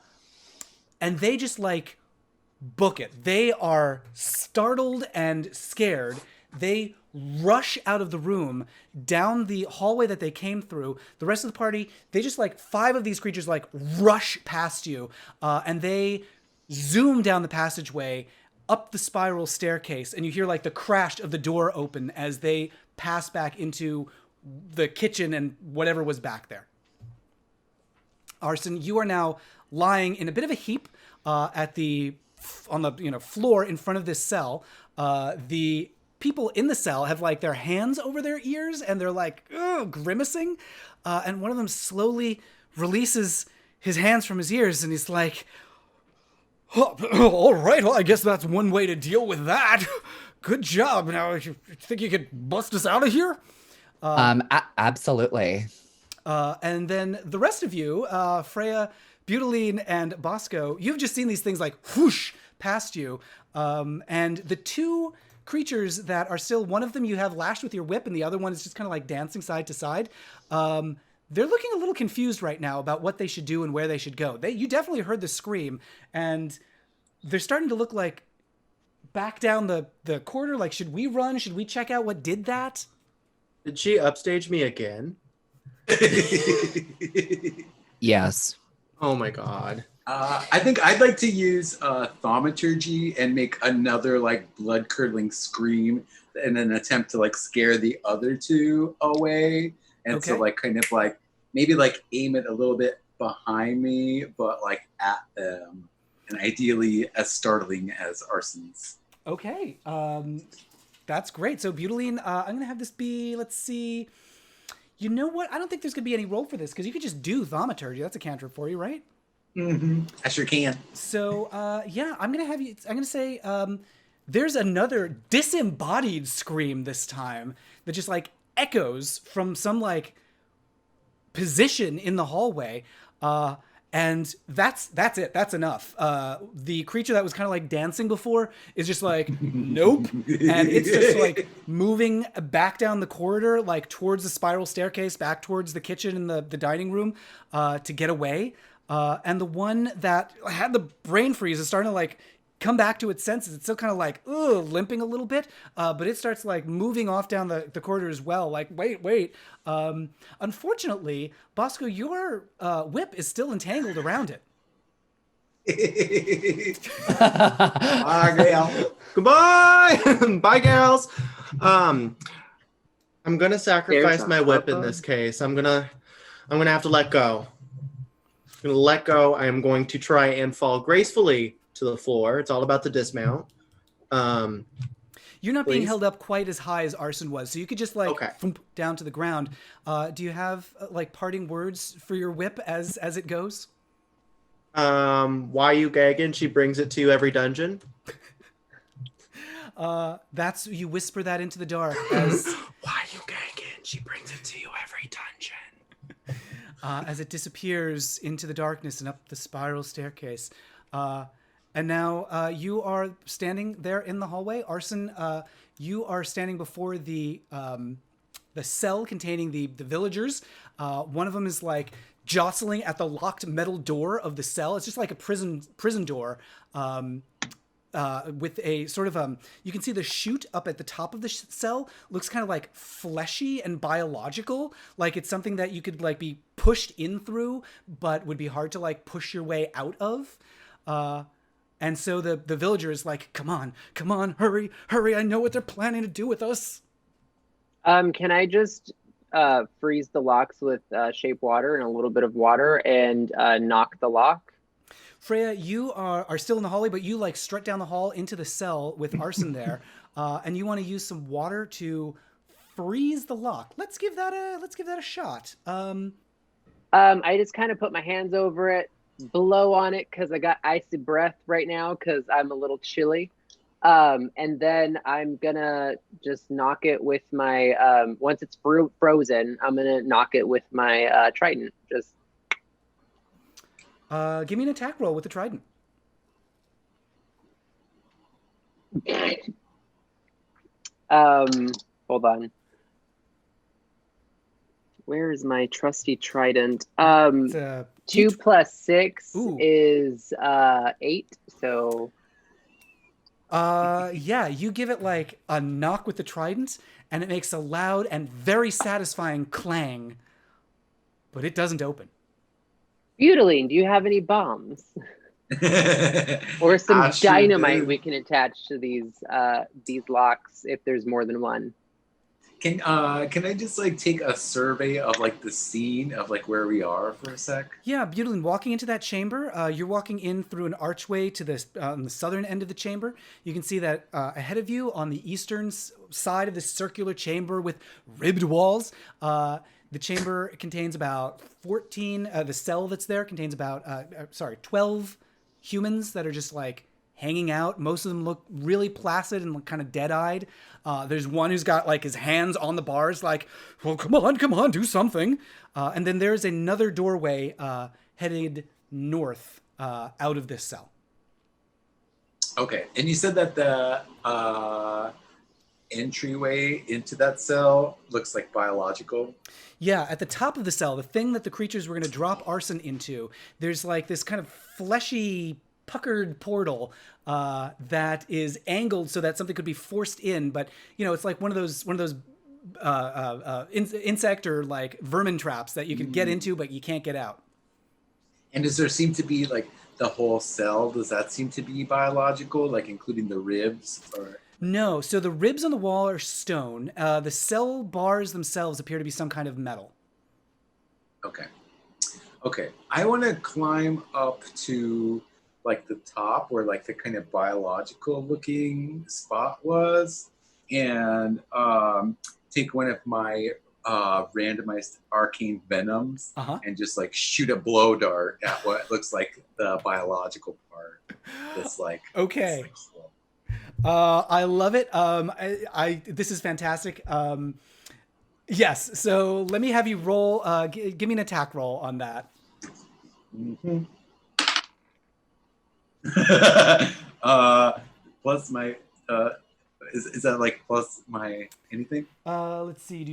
they just like book it. They are startled and scared. They rush out of the room down the hallway that they came through. The rest of the party, they just like 5 of these creatures like rush past you, and they zoom down the passageway up the spiral staircase, and you hear like the crash of the door open as they pass back into the kitchen and whatever was back there. Arson, you are now lying in a bit of a heap on the floor in front of this cell. The people in the cell have like their hands over their ears and they're like grimacing. And one of them slowly releases his hands from his ears and he's like, oh, all right, well, I guess that's one way to deal with that. Good job. Now, you think you could bust us out of here? Absolutely. And then the rest of you, Fraya, Butylene, and Bosco, you've just seen these things like whoosh past you. And the 2 creatures that are still, one of them you have lashed with your whip, and the other one is just kind of like dancing side to side. They're looking a little confused right now about what they should do and where they should go. You definitely heard the scream, and they're starting to look like back down the corridor. Like, should we run? Should we check out what did that? Did she upstage me again? Yes. Oh my god. I think I'd like to use thaumaturgy and make another like blood curdling scream in an attempt to like scare the other 2 away. And so like kind of like maybe like aim it a little bit behind me, but like at them. And ideally as startling as Arson's. Okay. That's great. So Butylene, I'm going to have this be, let's see. You know what? I don't think there's going to be any roll for this because you could just do thaumaturgy. That's a cantrip for you, right? I sure can. So yeah, I'm gonna say there's another disembodied scream this time that just like echoes from some like position in the hallway. And that's it. That's enough. The creature that was kind of like dancing before is just like, nope. And it's just like moving back down the corridor, like towards the spiral staircase, back towards the kitchen and the dining room to get away. And the one that had the brain freeze is starting to like come back to its senses. It's still kind of like, limping a little bit, but it starts like moving off down the corridor as well. Like, wait. Unfortunately, Bosco, your whip is still entangled around it. Bye, Gail. Goodbye. Bye, gals. I'm gonna sacrifice my whip in this case. I'm gonna have to let go. I'm gonna let go. I am going to try and fall gracefully to the floor. It's all about the dismount. You're not being held up quite as high as Arson was, so you could just like thump down to the ground. Do you have like parting words for your whip as it goes? Why you gagging? She brings it to you every dungeon. That's you whisper that into the dark as why you gagging? She brings it to you every dungeon. As it disappears into the darkness and up the spiral staircase. And now you are standing there in the hallway. Arson, you are standing before the cell containing the villagers. One of them is like jostling at the locked metal door of the cell. It's just like a prison door with a sort of you can see the chute up at the top of the cell looks kind of like fleshy and biological, like it's something that you could like be pushed in through, but would be hard to like push your way out of. And so the villager is like, come on, hurry, I know what they're planning to do with us. Can I just freeze the locks with shape water and a little bit of water and knock the lock? Fraya, you are still in the hallway, but you like strut down the hall into the cell with Arson there, and you want to use some water to freeze the lock. Let's give that a shot. I just kind of put my hands over it, blow on it because I got icy breath right now because I'm a little chilly. And then I'm gonna just knock it with my once it's frozen, I'm gonna knock it with my trident. Just give me an attack roll with the trident. Hold on. Where is my trusty trident? 2 plus 6 is 8. So yeah, you give it like a knock with the trident, and it makes a loud and very satisfying clang, but it doesn't open. Butylene, do you have any bombs? Or some dynamite we can attach to these locks if there's more than one? Can I just like take a survey of like the scene of like where we are for a sec? Yeah, Butylene, walking into that chamber, you're walking in through an archway to this on the southern end of the chamber. You can see that ahead of you on the eastern side of this circular chamber with ribbed walls, the chamber contains about 14. The cell that's there contains about 12 humans that are just like hanging out. Most of them look really placid and kind of dead-eyed. There's one who's got like his hands on the bars, like, well, come on, do something. And then there's another doorway headed north out of this cell. Okay, and you said that the entryway into that cell looks like biological. Yeah, at the top of the cell, the thing that the creatures were going to drop Arson into, there's like this kind of fleshy, puckered portal that is angled so that something could be forced in, but you know, it's like one of those insect or like vermin traps that you can get into, but you can't get out. And does there seem to be like the whole cell? Does that seem to be biological, like including the ribs? Or no, so the ribs on the wall are stone. The cell bars themselves appear to be some kind of metal. Okay. I want to climb up to like the top where like the kind of biological looking spot was, and take one of my randomized arcane venoms Uh-huh. and just like shoot a blow dart at what looks like the biological part. That's like Okay. it's like, I love it. This is fantastic. Yes. So let me have you roll. Give me an attack roll on that. plus my is that like plus my anything? Let's see.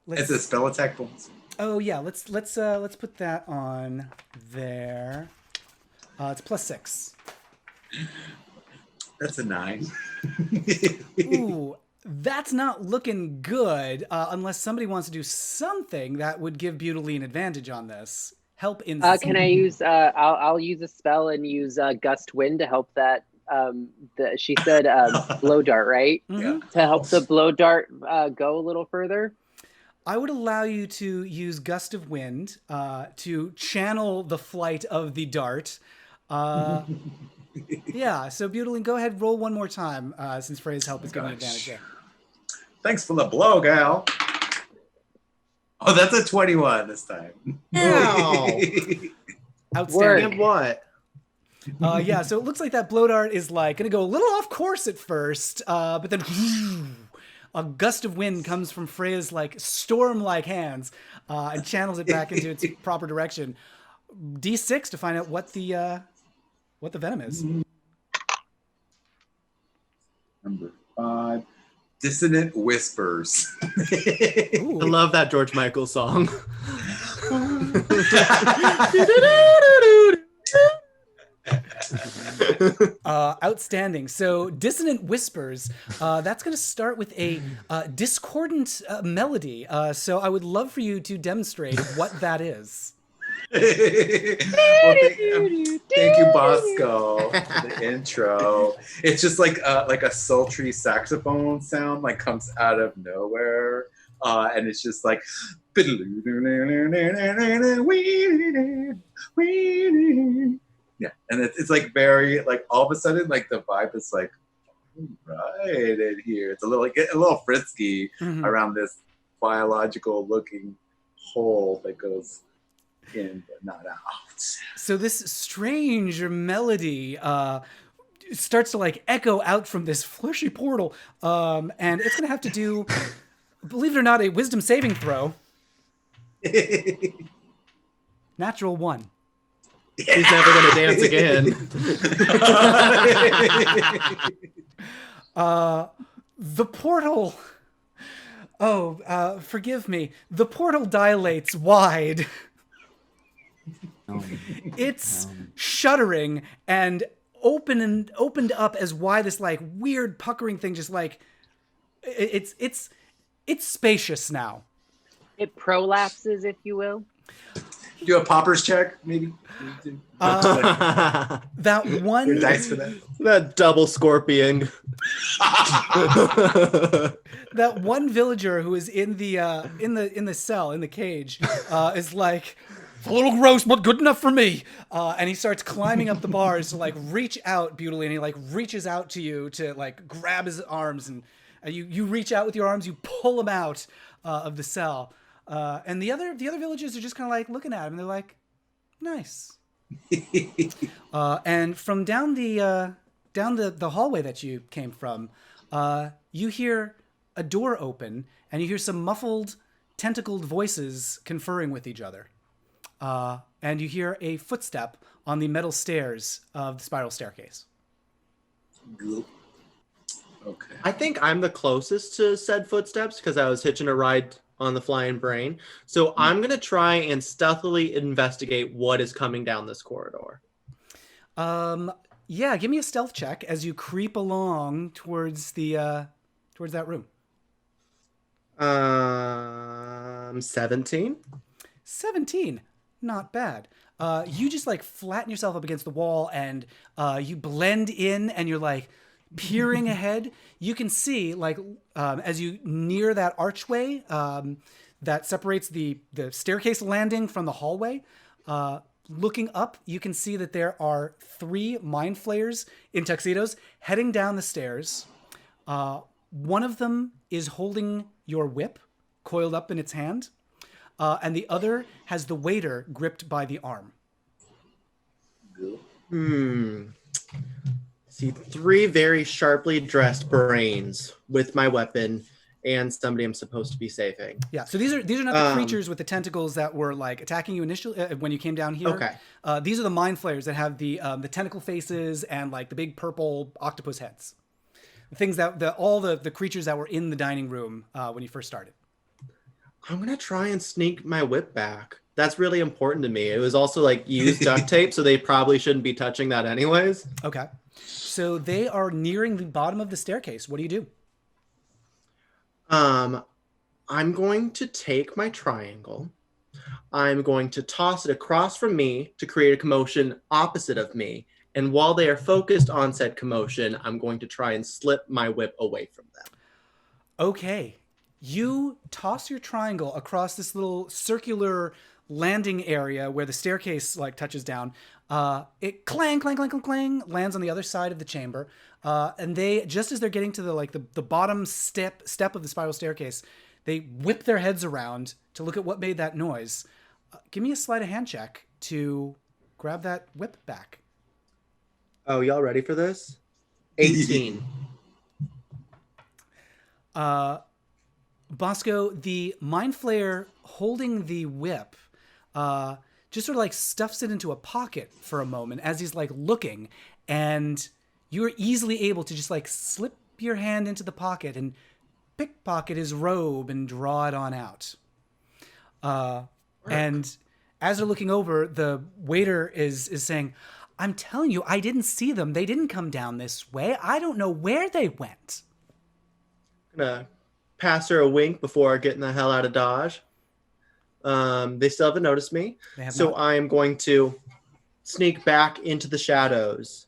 It's a spell attack bonus. Oh yeah. Let's put that on there. It's +6. That's a 9. Ooh, that's not looking good. Unless somebody wants to do something that would give Butylene an advantage on this. Help in. Can I use? I'll use a spell and use gust wind to help that. She said blow dart, right? Yeah. To help the blow dart go a little further. I would allow you to use gust of wind to channel the flight of the dart. Yeah, so Butylene, go ahead, roll one more time since Freya's help is giving you advantage there. Thanks for the blow, gal. Oh, that's a 21 this time. Ow. Outstanding. And what? Yeah, so it looks like that blow dart is like gonna go a little off course at first, but then a gust of wind comes from Freya's like storm-like hands and channels it back into its proper direction. D6 to find out what the venom is. Number 5. Dissonant Whispers. I love that George Michael song. Outstanding. So Dissonant Whispers, that's going to start with a discordant melody. So I would love for you to demonstrate what that is. Well, thank you, Bosco, for the intro. It's just like a sultry saxophone sound like comes out of nowhere, and it's just like yeah, and it's like very like all of a sudden like the vibe is like right in here. It's a little frisky around this biological looking hole that goes in but not out. So this strange melody starts to like echo out from this fleshy portal, and it's gonna have to do, believe it or not, a wisdom saving throw. Natural 1. He's never gonna dance again. The portal. Oh, forgive me. The portal dilates wide. It's shuddering and opened up as wide as like weird puckering thing, just like it's spacious now. It prolapses, if you will. Do a popper's check, maybe. That one Dice for that. That double scorpion. that one villager who is in the cell in the cage is like, it's a little gross, but good enough for me. And he starts climbing up the bars to like reach out, Butylene, and he like reaches out to you to like grab his arms, and you reach out with your arms, you pull him out of the cell, and the other villagers are just kind of like looking at him, and they're like, nice. And from down the hallway that you came from, you hear a door open, and you hear some muffled, tentacled voices conferring with each other. And you hear a footstep on the metal stairs of the spiral staircase. Okay. I think I'm the closest to said footsteps because I was hitching a ride on the flying brain. So I'm going to try and stealthily investigate what is coming down this corridor. Yeah, give me a stealth check as you creep along towards that room. 17. 17. Not bad. You just like flatten yourself up against the wall and you blend in, and you're like peering ahead. You can see like as you near that archway that separates the staircase landing from the hallway. Looking up, you can see that there are 3 mind flayers in tuxedos heading down the stairs. One of them is holding your whip coiled up in its hand, and the other has the waiter gripped by the arm. See, 3 very sharply dressed brains with my weapon and somebody I'm supposed to be saving. Yeah, so these are not the creatures with the tentacles that were like attacking you initially when you came down here. Okay. These are the mind flayers that have the tentacle faces and like the big purple octopus heads. Things that all the creatures that were in the dining room when you first started. I'm gonna try and sneak my whip back. That's really important to me. It was also like used duct tape, so they probably shouldn't be touching that anyways. Okay. So they are nearing the bottom of the staircase. What do you do? I'm going to take my triangle. I'm going to toss it across from me to create a commotion opposite of me. And while they are focused on said commotion, I'm going to try and slip my whip away from them. Okay. You toss your triangle across this little circular landing area where the staircase like touches down. It clang, clang, clang, clang, clang, lands on the other side of the chamber. And they, just as they're getting to the bottom step of the spiral staircase, they whip their heads around to look at what made that noise. Give me a sleight of hand check to grab that whip back. Oh, y'all ready for this? 18. Bosco, the mind flayer holding the whip, just sort of like stuffs it into a pocket for a moment as he's like looking, and you're easily able to just like slip your hand into the pocket and pickpocket his robe and draw it on out. And as they're looking over, the waiter is saying, I'm telling you, I didn't see them. They didn't come down this way. I don't know where they went. I'm gonna pass her a wink before getting the hell out of Dodge. They still haven't noticed me. So I'm going to sneak back into the shadows,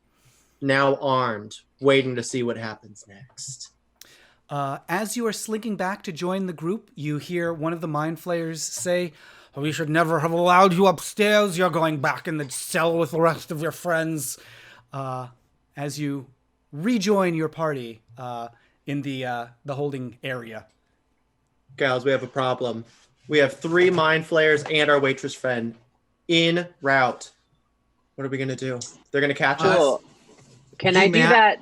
now armed, waiting to see what happens next. As you are slinking back to join the group, you hear one of the mind flayers say, we should never have allowed you upstairs. You're going back in the cell with the rest of your friends. As you rejoin your party in the holding area. Gals, we have a problem. We have 3 mind flayers and our waitress friend en route. What are we gonna do? They're gonna catch us? Can Hey, I do Matt. that?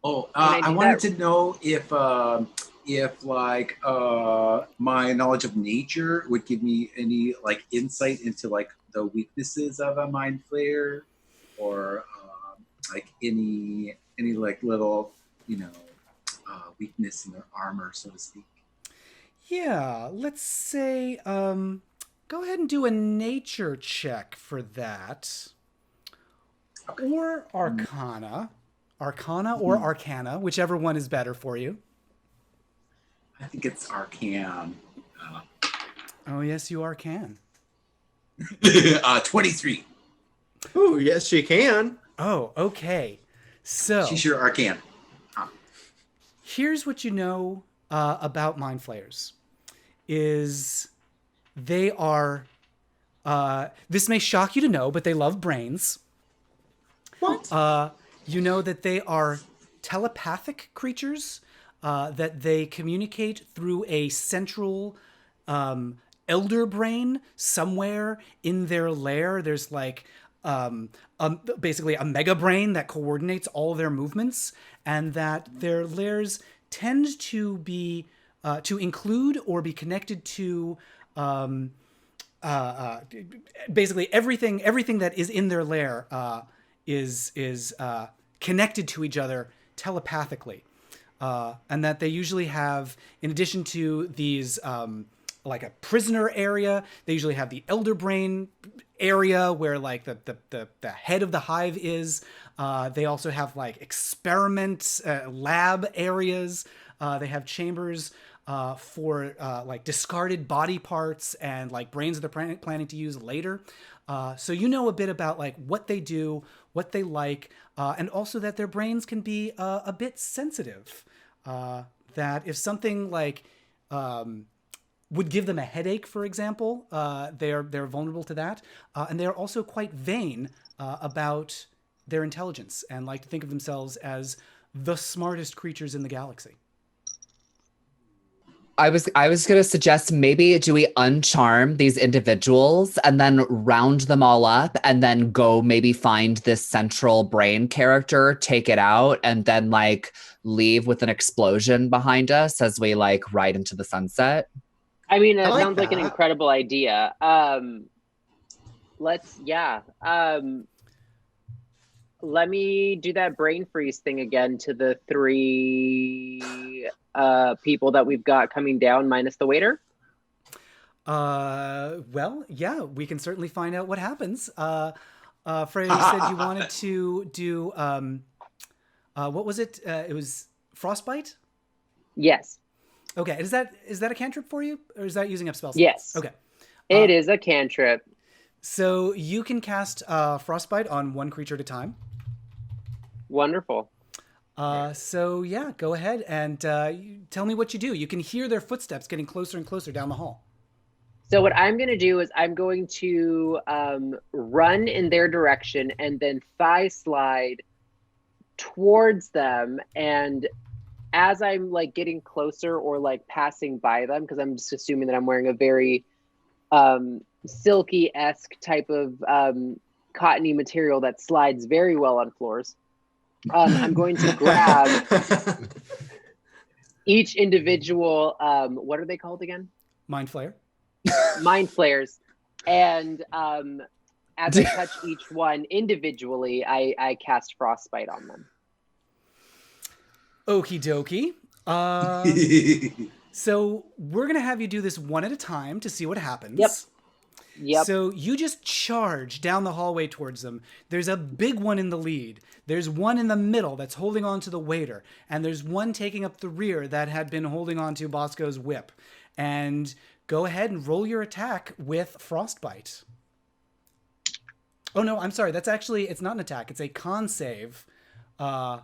Oh, I I do wanted that? to know if like my knowledge of nature would give me any like insight into like the weaknesses of a mind flayer, or like any like little weakness in their armor, so to speak. Yeah, let's say, go ahead and do a nature check for that. Okay. Or Arcana. Arcana or Arcana, whichever one is better for you. I think it's Arcan. Oh, yes, you are can. 23. Ooh, yes, she can. Oh, okay. So She's your Arcan. here's what you know about mind flayers is they are this may shock you to know, but they love brains. What? You know that they are telepathic creatures, that they communicate through a central elder brain somewhere in their lair. There's like basically a mega brain that coordinates all their movements, and that their lairs tend to be to include or be connected to basically everything that is in their lair is connected to each other telepathically, and that they usually have, in addition to these like a prisoner area, they usually have the elder brain area where like the head of the hive is. They also have like experiment lab areas. They have chambers for like discarded body parts and like brains that they're planning to use later. So you know a bit about like what they do, what they like, and also that their brains can be a bit sensitive. That if something like would give them a headache, for example, they're vulnerable to that, and they're also quite vain about their intelligence and like to think of themselves as the smartest creatures in the galaxy. I was going to suggest maybe do we uncharm these individuals and then round them all up and then go maybe find this central brain character, take it out, and then like leave with an explosion behind us as we like ride into the sunset. I mean, that I like sounds like an that. incredible idea. Let me do that brain freeze thing again to the 3 people that we've got coming down minus the waiter. Well, yeah, we can certainly find out what happens. Fraya, you said you wanted to do, what was it? It was frostbite? Yes. Okay, is that a cantrip for you? Or is that using up spell slots? Yes. Okay. It is a cantrip. So you can cast frostbite on 1 creature at a time. Wonderful. So yeah, go ahead and tell me what you do. You can hear their footsteps getting closer and closer down the hall. So what I'm going to do is I'm going to run in their direction and then thigh slide towards them. And as I'm like getting closer or like passing by them, because I'm just assuming that I'm wearing a very silky-esque type of cottony material that slides very well on floors. I'm going to grab each individual, what are they called again? Mind Flayer. Mind flares. And as I touch each one individually, I cast frostbite on them. Okie dokie. So we're going to have you do this one at a time to see what happens. Yep. So you just charge down the hallway towards them. There's a big one in the lead. There's one in the middle that's holding on to the waiter. And there's one taking up the rear that had been holding on to Bosco's whip. And go ahead and roll your attack with frostbite. Oh, no, I'm sorry. That's actually, it's not an attack. It's a con save for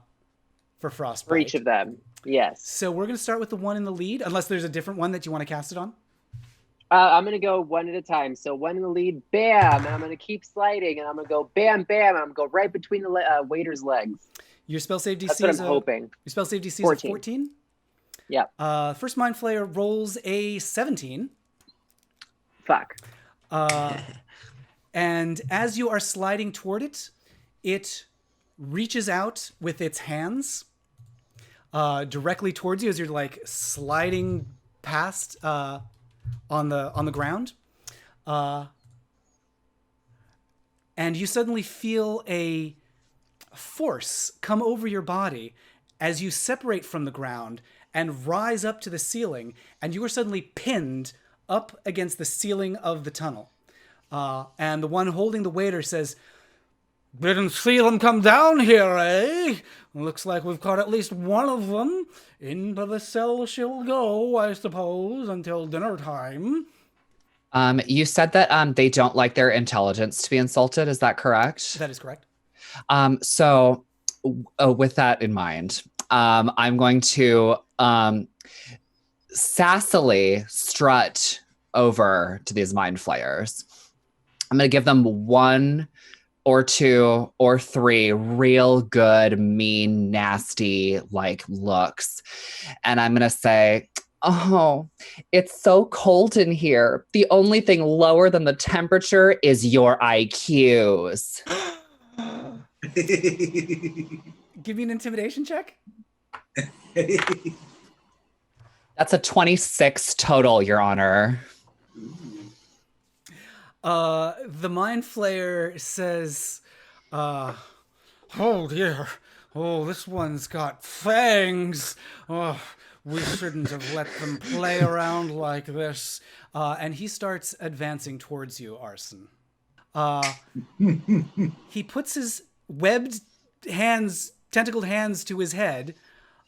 frostbite. For each of them, yes. So we're going to start with the one in the lead, unless there's a different one that you want to cast it on. I'm going to go one at a time. So one in the lead, bam, and I'm going to keep sliding, and I'm going to go bam, bam, and I'm going to go right between the waiter's legs. Your spell save DC That's what I'm hoping. Your spell save DC 14. is 14? Yeah. First Mind Flayer rolls a 17. Fuck. And as you are sliding toward it, it reaches out with its hands directly towards you as you're like sliding past on the ground. And you suddenly feel a force come over your body as you separate from the ground and rise up to the ceiling, and you are suddenly pinned up against the ceiling of the tunnel. And the one holding the waiter says, "Didn't see them come down here, eh? Looks like we've caught at least one of them. Into the cell she'll go, I suppose, until dinner time." You said that they don't like their intelligence to be insulted. Is that correct? That is correct. So with that in mind, I'm going to sassily strut over to these mind flayers. I'm going to give them 1 or 2 or 3 real good, mean, nasty, like looks. And I'm going to say, "Oh, it's so cold in here. The only thing lower than the temperature is your IQs." Give me an intimidation check. That's a 26 total, Your Honor. The Mind Flayer says, "Oh dear. Oh, this one's got fangs. Oh, we shouldn't have let them play around like this." And he starts advancing towards you, Arson. He puts his webbed hands, tentacled hands to his head.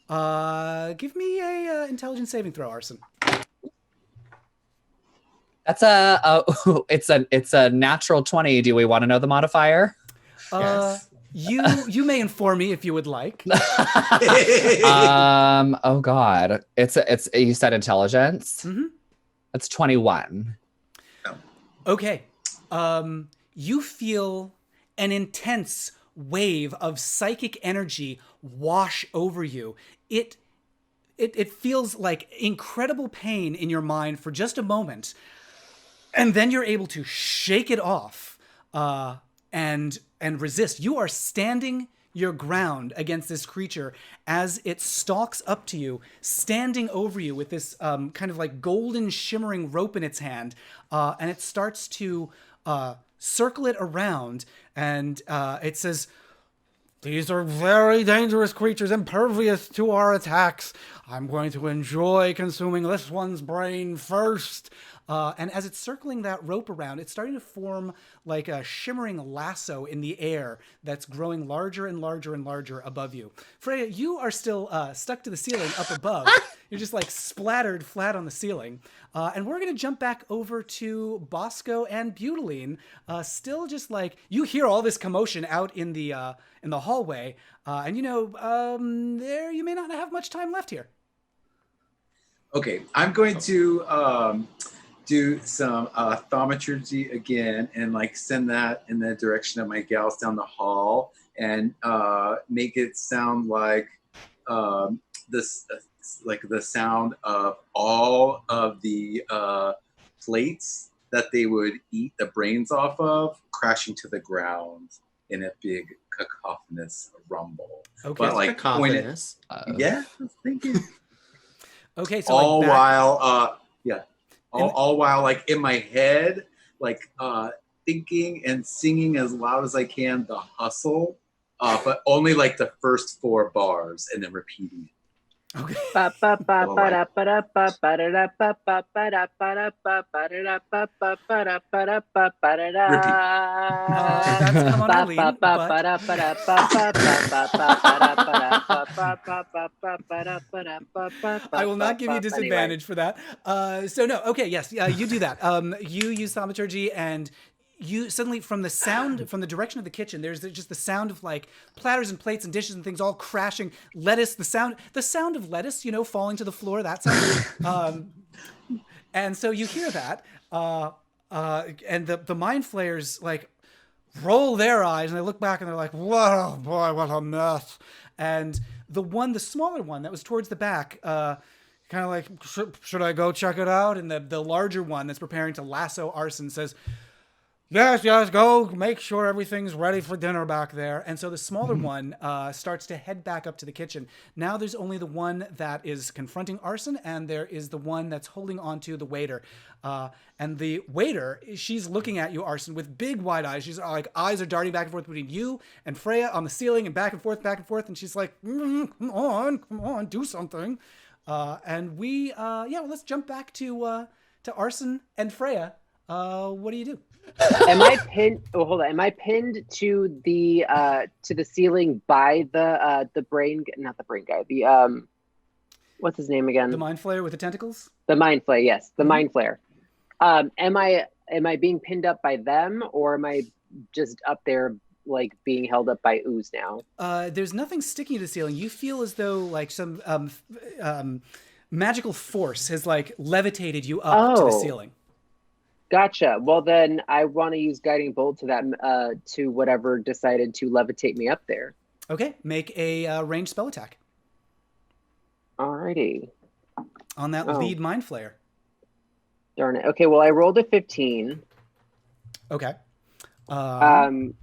Give me a intelligence saving throw, Arson. That's it's a natural 20. Do we want to know the modifier? Yes. You may inform me if you would like. Oh God, it's you said intelligence. Mm-hmm. That's 21. Okay. You feel an intense, wave of psychic energy wash over you. It feels like incredible pain in your mind for just a moment, and then you're able to shake it off and resist. You are standing your ground against this creature as it stalks up to you, standing over you with this kind of like golden shimmering rope in its hand, and it starts to circle it around, and it says, "These are very dangerous creatures, impervious to our attacks. I'm going to enjoy consuming this one's brain first." And as it's circling that rope around, it's starting to form like a shimmering lasso in the air that's growing larger and larger and larger above you. Fraya, you are still stuck to the ceiling up above. You're just like splattered flat on the ceiling. And we're going to jump back over to Bosco and Butylene. Still just like, you hear all this commotion out in the hallway. And there you may not have much time left here. Okay, I'm going to do some thaumaturgy again and like send that in the direction of my gals down the hall and make it sound like this, like the sound of all of the plates that they would eat the brains off of crashing to the ground in a big cacophonous rumble. Okay, but like cacophonous. Yeah, I was thinking. Okay, so all like while all while like in my head, like thinking and singing as loud as I can the hustle, but only like the first 4 bars and then repeating it. Okay. That's Come On Arlene, I will not give you disadvantage for that. So no, okay, yes, you do that. You use thaumaturgy, and you suddenly, from the sound, from the direction of the kitchen, there's just the sound of like platters and plates and dishes and things all crashing. Lettuce, the sound of lettuce, falling to the floor. That sound. And so you hear that, and the mind flayers like roll their eyes and they look back and they're like, "Whoa, boy, what a mess!" And the smaller one that was towards the back, kind of like, "Should I go check it out?" And the larger one that's preparing to lasso Arson says, Yes, go make sure everything's ready for dinner back there." And so the smaller one starts to head back up to the kitchen. Now there's only the one that is confronting Arson, and there is the one that's holding onto the waiter. And the waiter, she's looking at you, Arson, with big wide eyes. She's like, eyes are darting back and forth between you and Fraya on the ceiling and back and forth. And she's like, come on, do something. And let's jump back to Arson and Fraya. What do you do? Am I pinned? Oh, hold on. Am I pinned to the ceiling by the brain? Not the brain guy. The what's his name again? The mind flayer with the tentacles. The mind flayer. Yes, the mind flayer. Am I being pinned up by them, or am I just up there like being held up by ooze now? There's nothing sticking to the ceiling. You feel as though like some magical force has like levitated you up to the ceiling. Gotcha. Well, then I want to use Guiding Bolt to that to whatever decided to levitate me up there. Okay, make a ranged spell attack. Alrighty. On that lead mind flayer. Darn it. Okay, well, I rolled a 15. Okay. Guiding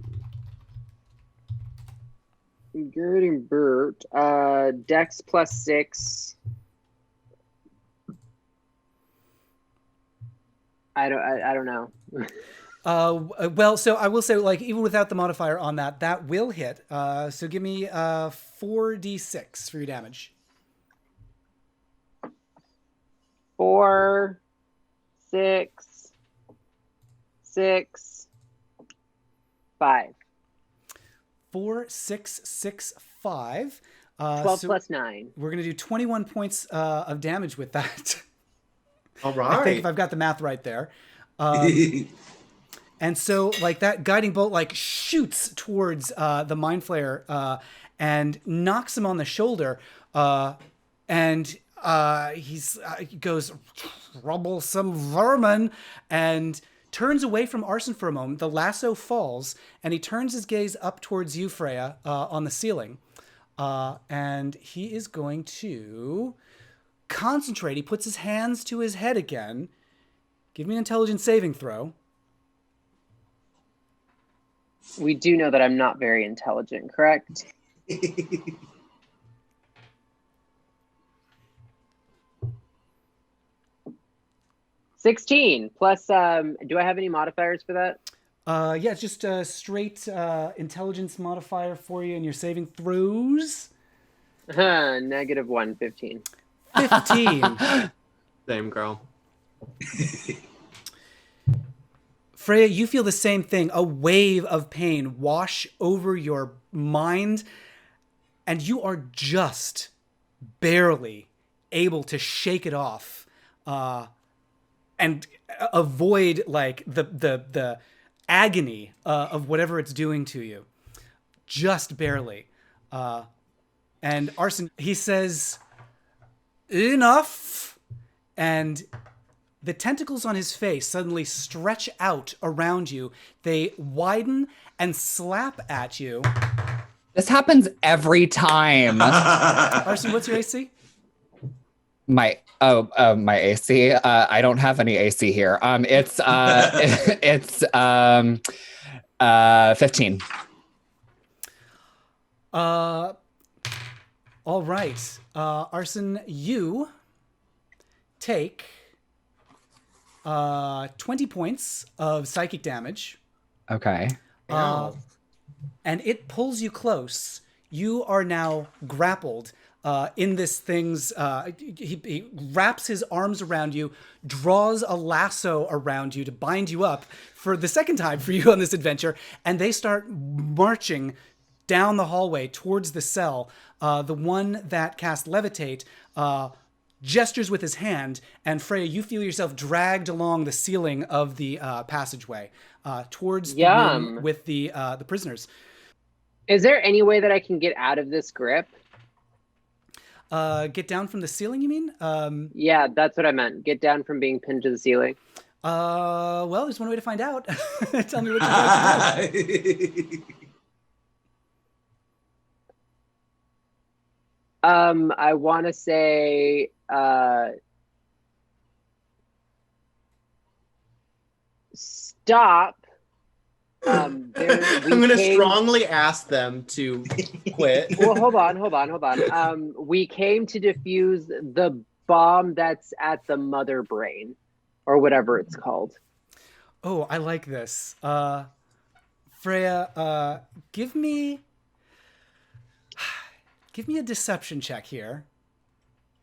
Bolt. Dex +6. I don't know. Well, so I will say, like, even without the modifier on that will hit. So give me 4d6 for your damage. 4, 6, 6, 5. 4, 6, 6, 5. 12 plus 9. We're going to do 21 points of damage with that. All right. I think if I've got the math right there. And so like that guiding bolt like shoots towards the mind flayer and knocks him on the shoulder. And he goes, troublesome vermin, and turns away from Arson for a moment. The lasso falls, and he turns his gaze up towards you, Fraya, on the ceiling. And he is going to concentrate. He puts his hands to his head again. Give me an intelligence saving throw. We do know that I'm not very intelligent, correct? 16 plus, do I have any modifiers for that? Yeah, it's just a straight intelligence modifier for you in your saving throws. -1, 15. 15. Same girl. Fraya, you feel the same thing. A wave of pain wash over your mind, and you are just barely able to shake it off and avoid like the agony of whatever it's doing to you. Just barely. And Arson, he says, "Enough!" And the tentacles on his face suddenly stretch out around you. They widen and slap at you. This happens every time. Arson, what's your AC? My AC. I don't have any AC here. It's 15. All right. Arson, you take 20 points of psychic damage. Okay. And it pulls you close. You are now grappled in this thing's... he wraps his arms around you, draws a lasso around you to bind you up for the second time for you on this adventure, and they start marching down the hallway towards the cell. The one that cast Levitate gestures with his hand, and Fraya, you feel yourself dragged along the ceiling of the passageway towards the room with the prisoners. Is there any way that I can get out of this grip? Get down from the ceiling, you mean? Yeah, that's what I meant. Get down from being pinned to the ceiling. Well, there's one way to find out. Tell me what you'd like to do. I want to say stop. I'm going to strongly ask them to quit. Well, hold on. We came to defuse the bomb that's at the mother brain, or whatever it's called. Oh, I like this. Fraya, give me a deception check here.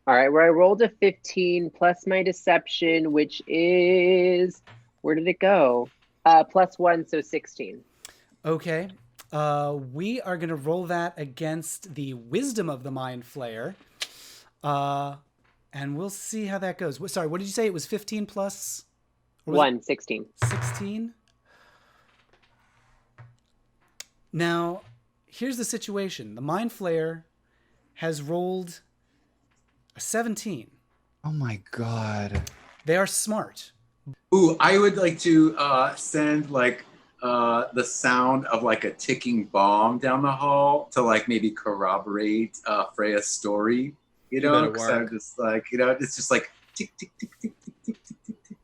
All right, where I rolled a 15 plus my deception, which is, where did it go? +1, so 16. Okay. We are going to roll that against the wisdom of the Mind Flayer. And we'll see how that goes. Sorry, what did you say? It was 15 plus? 1, 16. 16? Now, here's the situation. The Mind Flayer has rolled a 17. Oh my God. They are smart. Ooh, I would like to send like the sound of like a ticking bomb down the hall to like maybe corroborate Freya's story. You know, because I'm just like, you know, it's just like tick, tick, tick, tick, tick, tick, tick, tick, tick.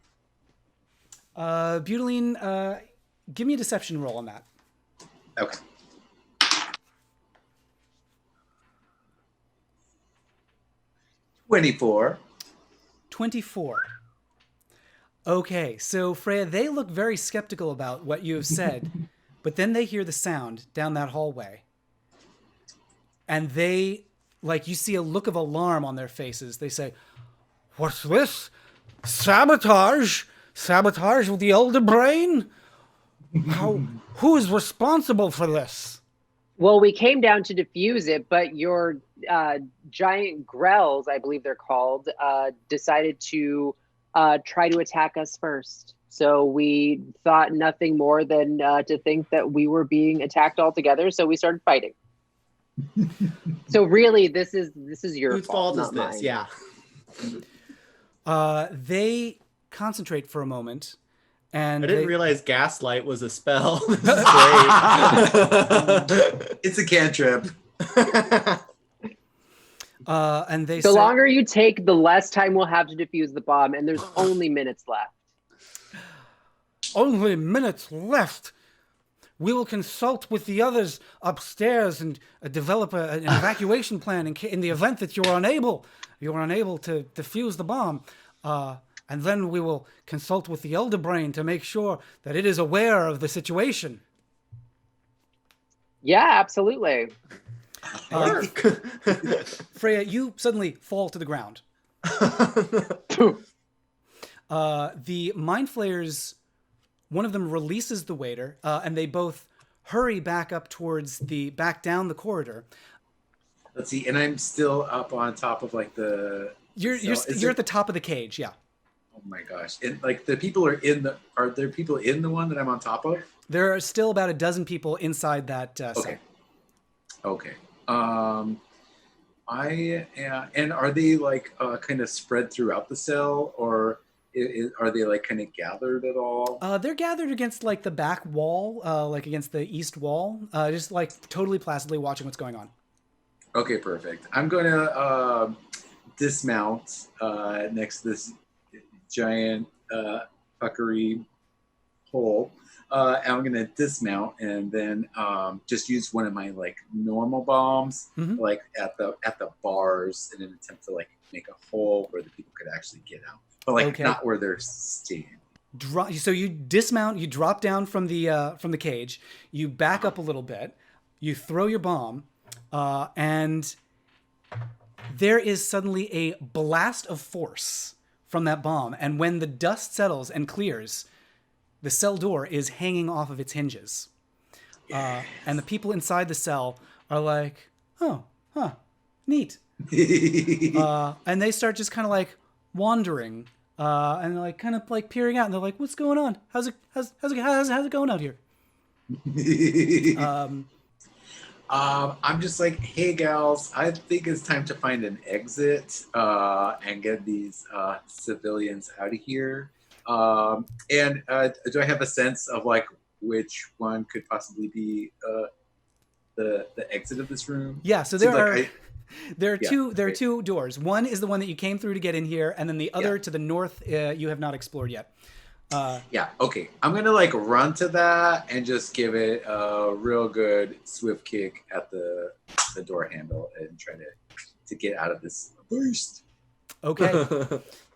Butylene, give me a deception roll on that. Okay. $24. 24. Okay, so Fraya, they look very skeptical about what you have said, but then they hear the sound down that hallway. And they, like, you see a look of alarm on their faces. They say, "What's this? Sabotage? Sabotage with the elder brain? Who is responsible for this?" Well, we came down to defuse it, but your giant grells, I believe they're called, decided to try to attack us first. So we thought nothing more than to think that we were being attacked altogether. So we started fighting. So really, this is your Whose fault is not this? mine. Yeah. They concentrate for a moment, And I didn't realize gaslight was a spell. This is great. It's a cantrip. And they The say, longer you take, the less time we'll have to defuse the bomb, and there's only minutes left. only minutes left. We will consult with the others upstairs and develop an evacuation plan in the event that you're unable to defuse the bomb. And then we will consult with the Elder Brain to make sure that it is aware of the situation. Yeah, absolutely. Fraya, you suddenly fall to the ground. The Mind Flayers, one of them releases the waiter, and they both hurry back up back down the corridor. Let's see, and I'm still up on top of like the. You're at the top of the cage, yeah. Oh my gosh! And like the people are there people in the one that I'm on top of? There are still about a dozen people inside that cell. Okay. And are they like kind of spread throughout the cell, or are they like kind of gathered at all? They're gathered against like the back wall, like against the east wall, just like totally placidly watching what's going on. Okay, perfect. I'm gonna dismount next to this giant fuckery hole. And I'm gonna dismount and then just use one of my like normal bombs, like at the bars, in an attempt to like make a hole where the people could actually get out, but like not where they're staying. So you dismount, you drop down from the cage, you back up a little bit, you throw your bomb, and there is suddenly a blast of force from that bomb, and when the dust settles and clears, the cell door is hanging off of its hinges. And the people inside the cell are like, oh, huh, neat. And they start just kind of like wandering, and like kind of like peering out, and they're like, what's going on? How's it going out here? I'm just like, hey gals, I think it's time to find an exit and get these civilians out of here. And do I have a sense of like which one could possibly be the exit of this room? Yeah, so there are two doors. One is the one that you came through to get in here, and then the other to the north you have not explored yet. Okay. I'm gonna like run to that and just give it a real good swift kick at the door handle and try to get out of this burst. Okay.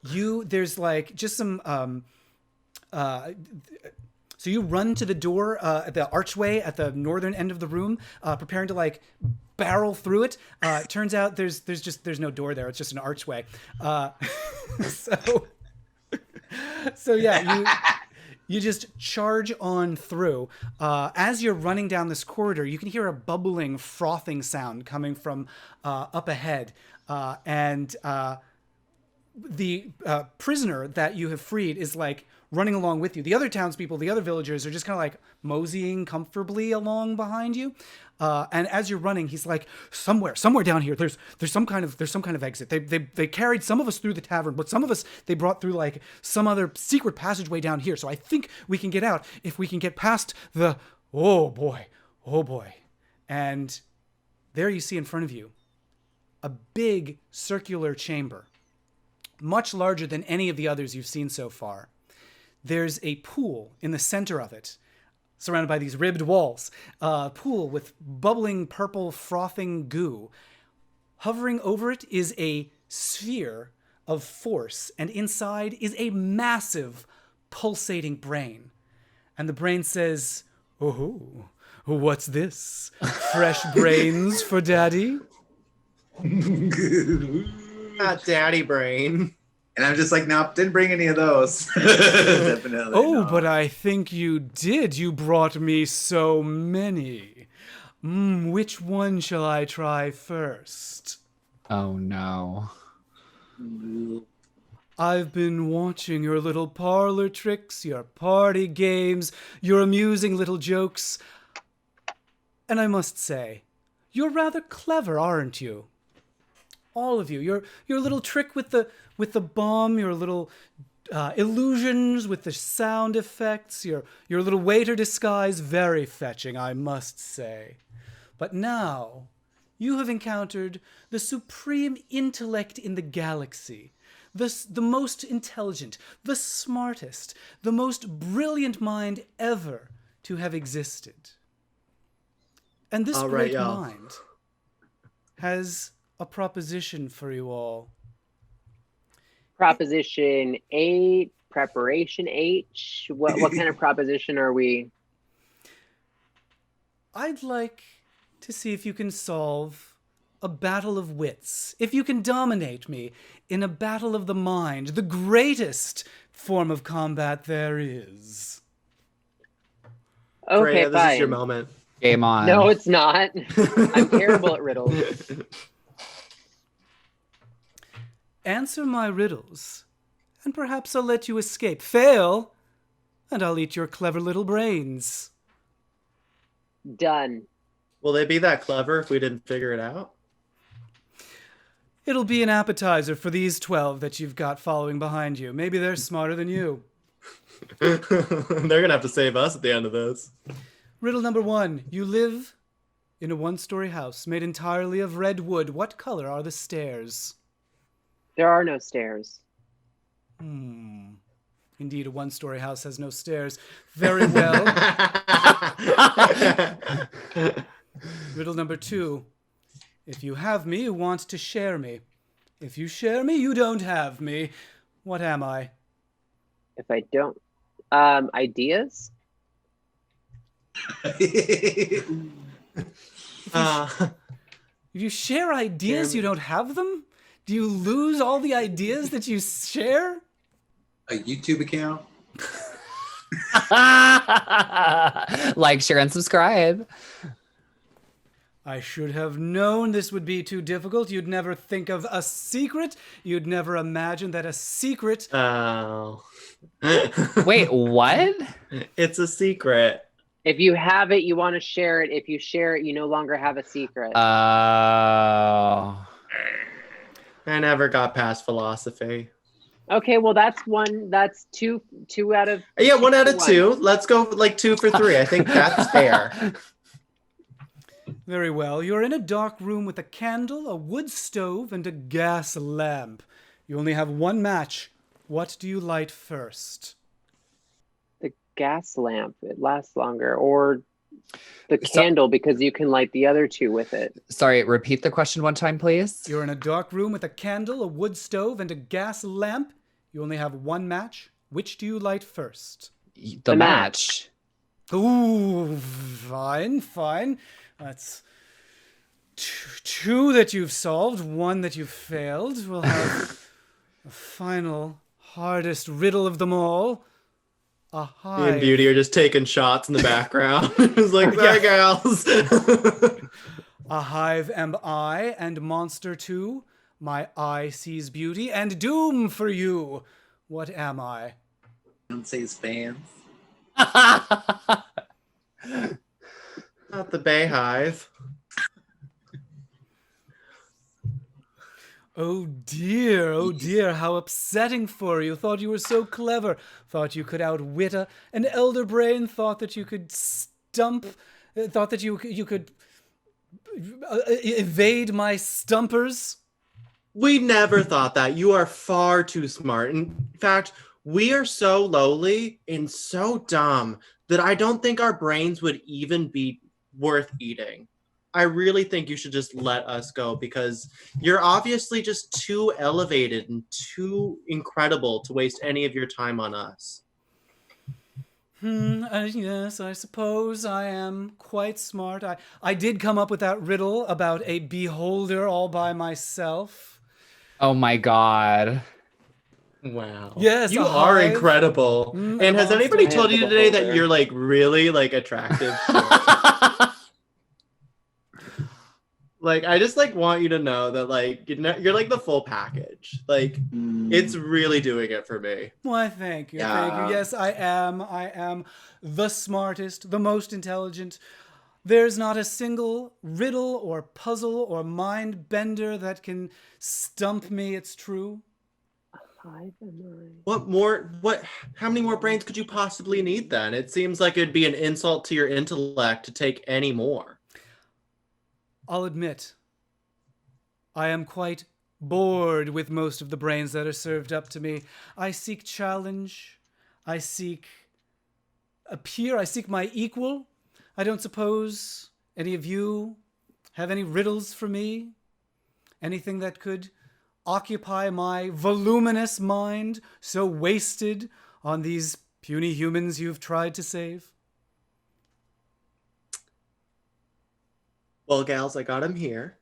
There's like just some so you run to the door at the archway at the northern end of the room, preparing to like barrel through it. It turns out there's no door there. It's just an archway. So yeah, you just charge on through. As you're running down this corridor, you can hear a bubbling, frothing sound coming from up ahead, and the prisoner that you have freed is like running along with you. The other townspeople, the other villagers are just kind of like moseying comfortably along behind you. And as you're running, he's like, somewhere down here, there's some kind of exit. They carried some of us through the tavern, but some of us they brought through like some other secret passageway down here. So I think we can get out if we can get past the, oh boy. And there you see in front of you a big circular chamber, much larger than any of the others you've seen so far. There's a pool in the center of it, surrounded by these ribbed walls. A pool with bubbling purple frothing goo. Hovering over it is a sphere of force, and inside is a massive pulsating brain. And the brain says, oh, what's this? Fresh brains for daddy? Not daddy brain. And I'm just like, nope, didn't bring any of those. Definitely. Oh, not. But I think you did. You brought me so many. Which one shall I try first? Oh, no. I've been watching your little parlor tricks, your party games, your amusing little jokes. And I must say, you're rather clever, aren't you? All of you. Your little trick with the bomb, your little illusions with the sound effects, your little waiter disguise, very fetching, I must say. But now, you have encountered the supreme intellect in the galaxy, the most intelligent, the smartest, the most brilliant mind ever to have existed. And this All right, great y'all. mind has a proposition for you all. Proposition 8, preparation H. What kind of proposition are we? I'd like to see if you can solve a battle of wits, if you can dominate me in a battle of the mind, the greatest form of combat there is. Okay, Freya, fine. this is your moment. Game on. No, it's not. I'm terrible at riddles. Answer my riddles, and perhaps I'll let you escape. Fail, and I'll eat your clever little brains. Done. Will they be that clever if we didn't figure it out? It'll be an appetizer for these 12 that you've got following behind you. Maybe they're smarter than you. They're gonna have to save us at the end of this. Riddle number 1. You live in a one-story house made entirely of red wood. What color are the stairs? There are no stairs. Indeed, a one-story house has no stairs. Very well. Riddle number 2. If you have me, you want to share me. If you share me, you don't have me. What am I? If I don't, ideas? If you share ideas, you don't have them? Do you lose all the ideas that you share? A YouTube account? Like, share, and subscribe. I should have known this would be too difficult. You'd never think of a secret. You'd never imagine that a secret... Oh. Wait, what? It's a secret. If you have it, you want to share it. If you share it, you no longer have a secret. Oh. I never got past philosophy. Okay, well that's one. That's two out of. Yeah, 1 out of 2. Let's go like 2 for 3. I think that's fair. Very well. You're in a dark room with a candle, a wood stove, and a gas lamp. You only have one match. What do you light first? The gas lamp. It lasts longer, or the candle because you can light the other 2 with it. Sorry, repeat the question one time, please. You're in a dark room with a candle, a wood stove, and a gas lamp. You only have one match. Which do you light first? The match. Ooh, fine, fine. That's 2 that you've solved, 1 that you've failed. We'll have the final, hardest riddle of them all. A Me hive. and Beauty are just taking shots in the background. It's like, sorry, girls. A hive am I, and monster too. My eye sees beauty, and doom for you. What am I? Beyonce's fans. Not the Bayhive. Oh dear, how upsetting for you. Thought you were so clever. Thought you could outwit an elder brain. Thought that you could stump. Thought that you could evade my stumpers. We never thought that. You are far too smart. In fact, we are so lowly and so dumb that I don't think our brains would even be worth eating. I really think you should just let us go because you're obviously just too elevated and too incredible to waste any of your time on us. Yes, I suppose I am quite smart. I did come up with that riddle about a beholder all by myself. Oh my God. Wow. Yes, you a are hive. incredible. And has monster anybody and told the you today that beholder. you're like really like attractive? Like I just like want you to know that like you're like the full package. Like it's really doing it for me. Why, thank you, Yeah. thank you. Yes, I am the smartest, the most intelligent. There's not a single riddle or puzzle or mind bender that can stump me, it's true. 5 and 9. How many more brains could you possibly need then? It seems like it'd be an insult to your intellect to take any more. I'll admit, I am quite bored with most of the brains that are served up to me. I seek challenge. I seek a peer. I seek my equal. I don't suppose any of you have any riddles for me? Anything that could occupy my voluminous mind, so wasted on these puny humans you've tried to save? Well, gals, I got him here.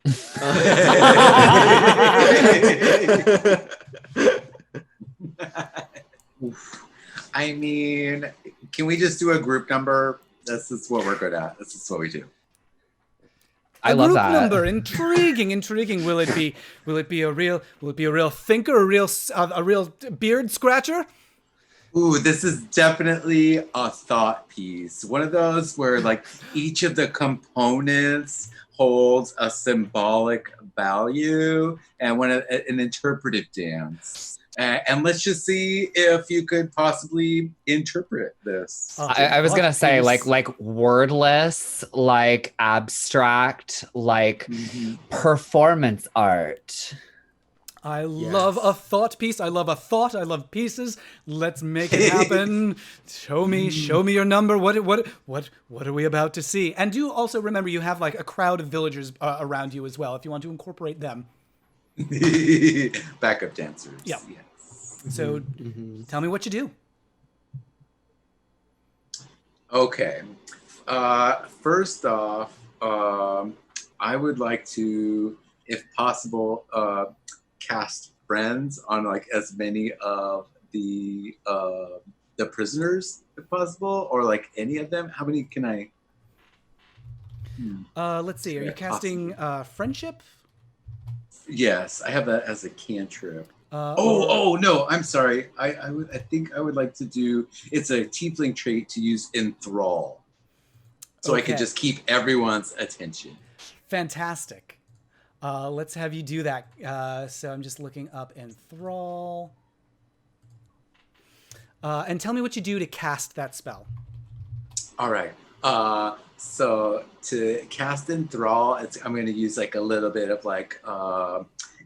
I mean, can we just do a group number? This is what we're good at. This is what we do. I love group that. Number, intriguing. Will it be a real thinker, a real beard scratcher? Ooh, this is definitely a thought piece. One of those where like each of the components holds a symbolic value and an interpretive dance. And let's just see if you could possibly interpret this. I was gonna say like wordless, like abstract, like performance art. I love a thought piece. I love a thought. I love pieces. Let's make it happen. Show me your number. What are we about to see? And do also remember you have like a crowd of villagers around you as well, if you want to incorporate them. Backup dancers. Yeah. Yes. So tell me what you do. Okay. First off, I would like to, if possible, cast friends on like as many of the prisoners if possible, or like any of them. How many can I? Let's see. Are you casting friendship? Yes, I have that as a cantrip. No, I'm sorry. I think I would like to do. It's a tiefling trait to use enthrall, so I could just keep everyone's attention. Fantastic. Let's have you do that. So I'm just looking up enthrall. And tell me what you do to cast that spell. All right. So to cast enthrall, I'm going to use like a little bit of like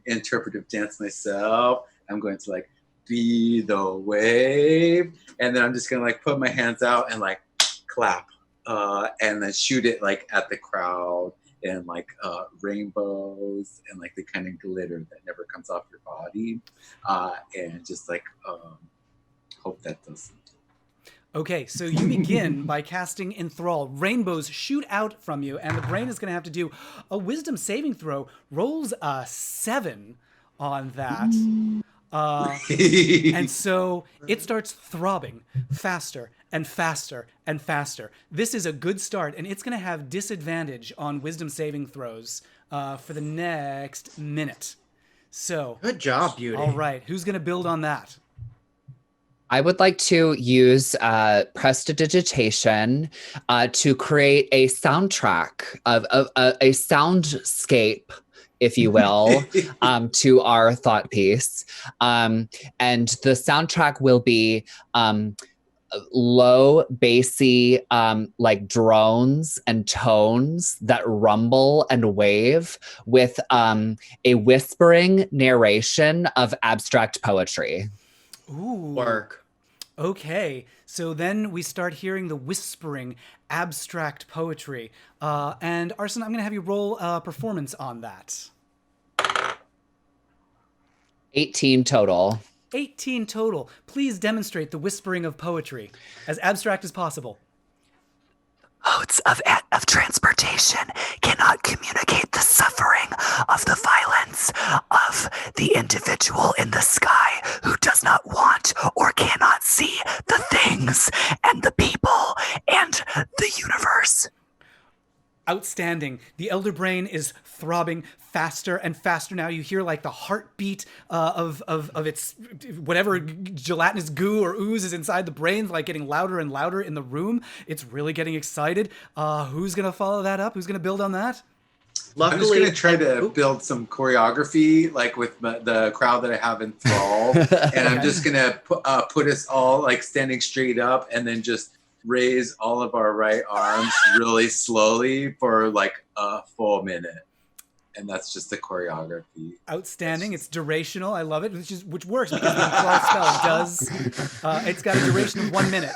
interpretive dance myself. I'm going to like be the wave, and then I'm just going to like put my hands out and like clap, and then shoot it like at the crowd and like rainbows and like the kind of glitter that never comes off your body, and just like hope that doesn't. Okay, so you begin by casting Enthrall. Rainbows shoot out from you, and the brain is going to have to do a wisdom saving throw. Rolls a 7 on that. And so it starts throbbing faster and faster and faster. This is a good start, and it's going to have disadvantage on wisdom saving throws for the next minute. So Good job, Beauty. all right, who's going to build on that? I would like to use prestidigitation to create a soundtrack of a soundscape, if you will, to our thought piece. And the soundtrack will be low, bassy, like drones and tones that rumble and wave with a whispering narration of abstract poetry. Ooh. Work. Okay, so then we start hearing the whispering, abstract poetry. And Arson, I'm going to have you roll a performance on that. 18 total. 18 total. Please demonstrate the whispering of poetry, as abstract as possible. Modes of transportation cannot communicate the suffering of the violence of the individual in the sky who does not want or cannot see the things and the people and the universe. Outstanding. The elder brain is throbbing faster and faster now. You hear like the heartbeat of its whatever gelatinous goo or ooze is inside the brain, like getting louder and louder in the room. It's really getting excited. Who's going to follow that up? Who's going to build on that? Luckily, I'm just gonna try to Oop. build some choreography, like with the crowd that I have enthralled, and I'm just gonna put us all like standing straight up, and then just raise all of our right arms really slowly for like a full minute, and that's just the choreography. Outstanding. It's durational. I love it, which works because the enthrall spell does. It's got a duration of 1 minute.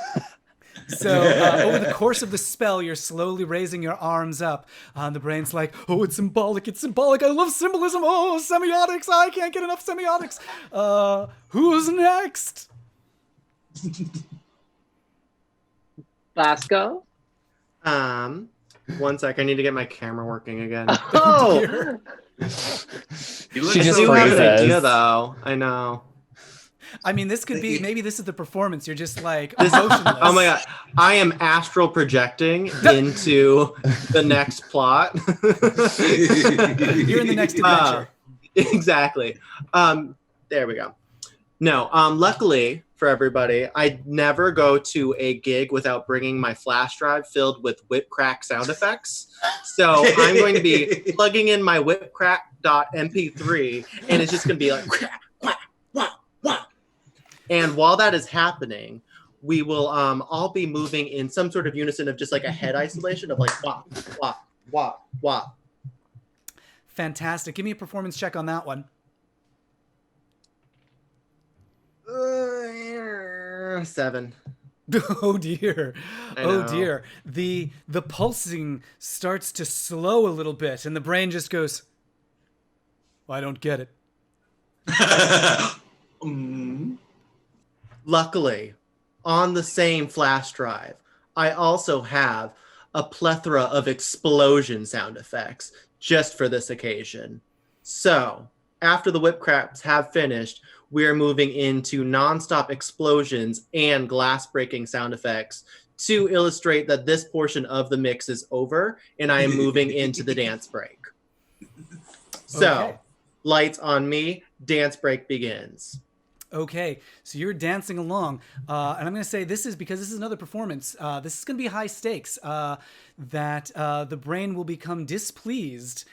So over the course of the spell, you're slowly raising your arms up. The brain's like, oh, it's symbolic. It's symbolic. I love symbolism. Oh, semiotics. I can't get enough semiotics. Who's next? Basco? 1 sec. I need to get my camera working again. Oh! You look She just I do have an freezes. idea, though. I know. I mean, this could be, maybe this is the performance. You're just like emotionless. Oh my god. I am astral projecting into the next plot. You're in the next adventure. Exactly. There we go. No, luckily for everybody, I never go to a gig without bringing my flash drive filled with whip crack sound effects. So I'm going to be plugging in my whipcrack.mp3 and it's just going to be like, wah, wah, wah. And while that is happening, we will all be moving in some sort of unison of just like a head isolation of like, wah, wah, wah, wah. Fantastic. Give me a performance check on that one. 7. Oh dear. I Oh know. dear. The pulsing starts to slow a little bit and the brain just goes, I don't get it. Luckily, on the same flash drive, I also have a plethora of explosion sound effects just for this occasion. So, after the whip cracks have finished, we are moving into nonstop explosions and glass breaking sound effects to illustrate that this portion of the mix is over and I am moving into the dance break. So, Okay. lights on me, dance break begins. Okay, so you're dancing along, and I'm going to say this is because this is another performance. This is going to be high stakes. That the brain will become displeased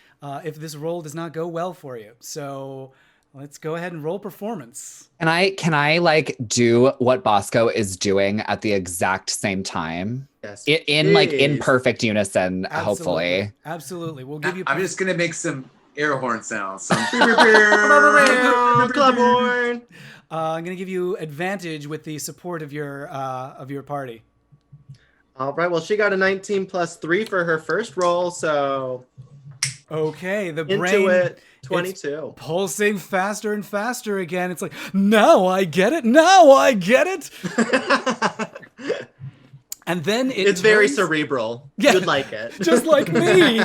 if this roll does not go well for you. So let's go ahead and roll performance. Can I like do what Bosco is doing at the exact same time? Yes. In like in please. perfect unison, hopefully. Absolutely. We'll give you. I'm just gonna make some air horn sounds. Some Club horn. I'm going to give you advantage with the support of your party. All right. Well, she got a 19 plus 3 for her first roll, so Okay, the into brain it. 22. pulsing faster and faster again. It's like, now I get it. Now I get it. And then It's very turns- cerebral. Yeah. You'd like it. just like me.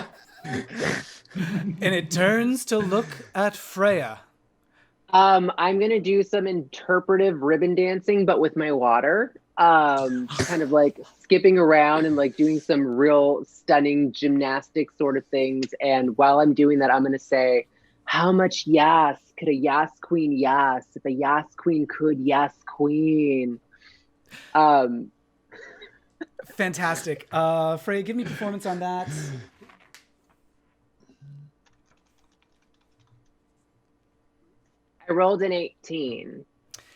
And it turns to look at Fraya. I'm gonna do some interpretive ribbon dancing, but with my water. Kind of like skipping around and like doing some real stunning gymnastic sort of things. And while I'm doing that, I'm gonna say, how much yas could a yas queen yas? If a yas queen could yas queen. Fantastic. Fraya, give me performance on that. I rolled an 18.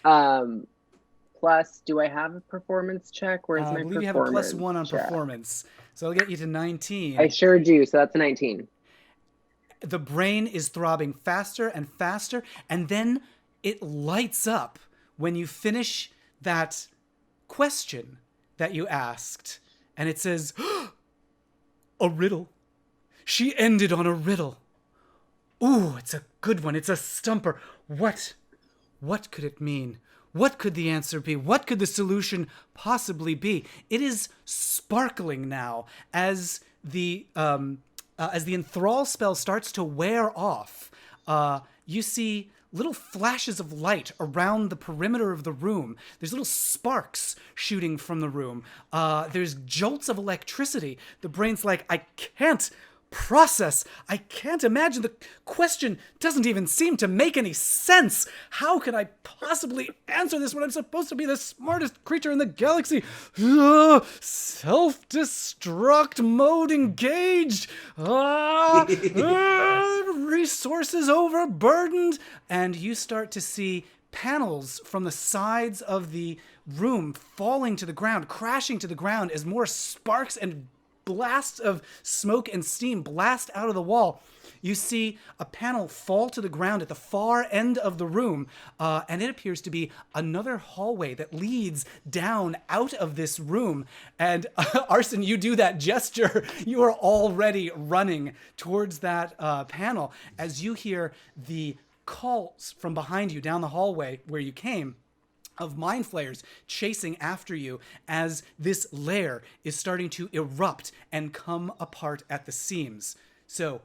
Plus, do I have a performance check? Where's my I believe performance you have a +1 on check? performance. So I'll get you to 19. I sure do. So that's a 19. The brain is throbbing faster and faster, and then it lights up when you finish that question that you asked. And it says, a riddle. She ended on a riddle. Ooh, it's a good one. It's a stumper. What could it mean? What could the answer be? What could the solution possibly be? It is sparkling now as the enthrall spell starts to wear off. You see little flashes of light around the perimeter of the room. There's little sparks shooting from the room. There's jolts of electricity. The brain's like, I can't process. I can't imagine. The question doesn't even seem to make any sense. How can I possibly answer this when I'm supposed to be the smartest creature in the galaxy? Self-destruct mode engaged. Resources overburdened. And you start to see panels from the sides of the room falling to the ground, crashing to the ground as more sparks and blasts of smoke and steam blast out of the wall. You see a panel fall to the ground at the far end of the room, and it appears to be another hallway that leads down out of this room. And Arson, you do that gesture. You are already running towards that panel as you hear the calls from behind you down the hallway where you came of mind flayers chasing after you as this lair is starting to erupt and come apart at the seams. So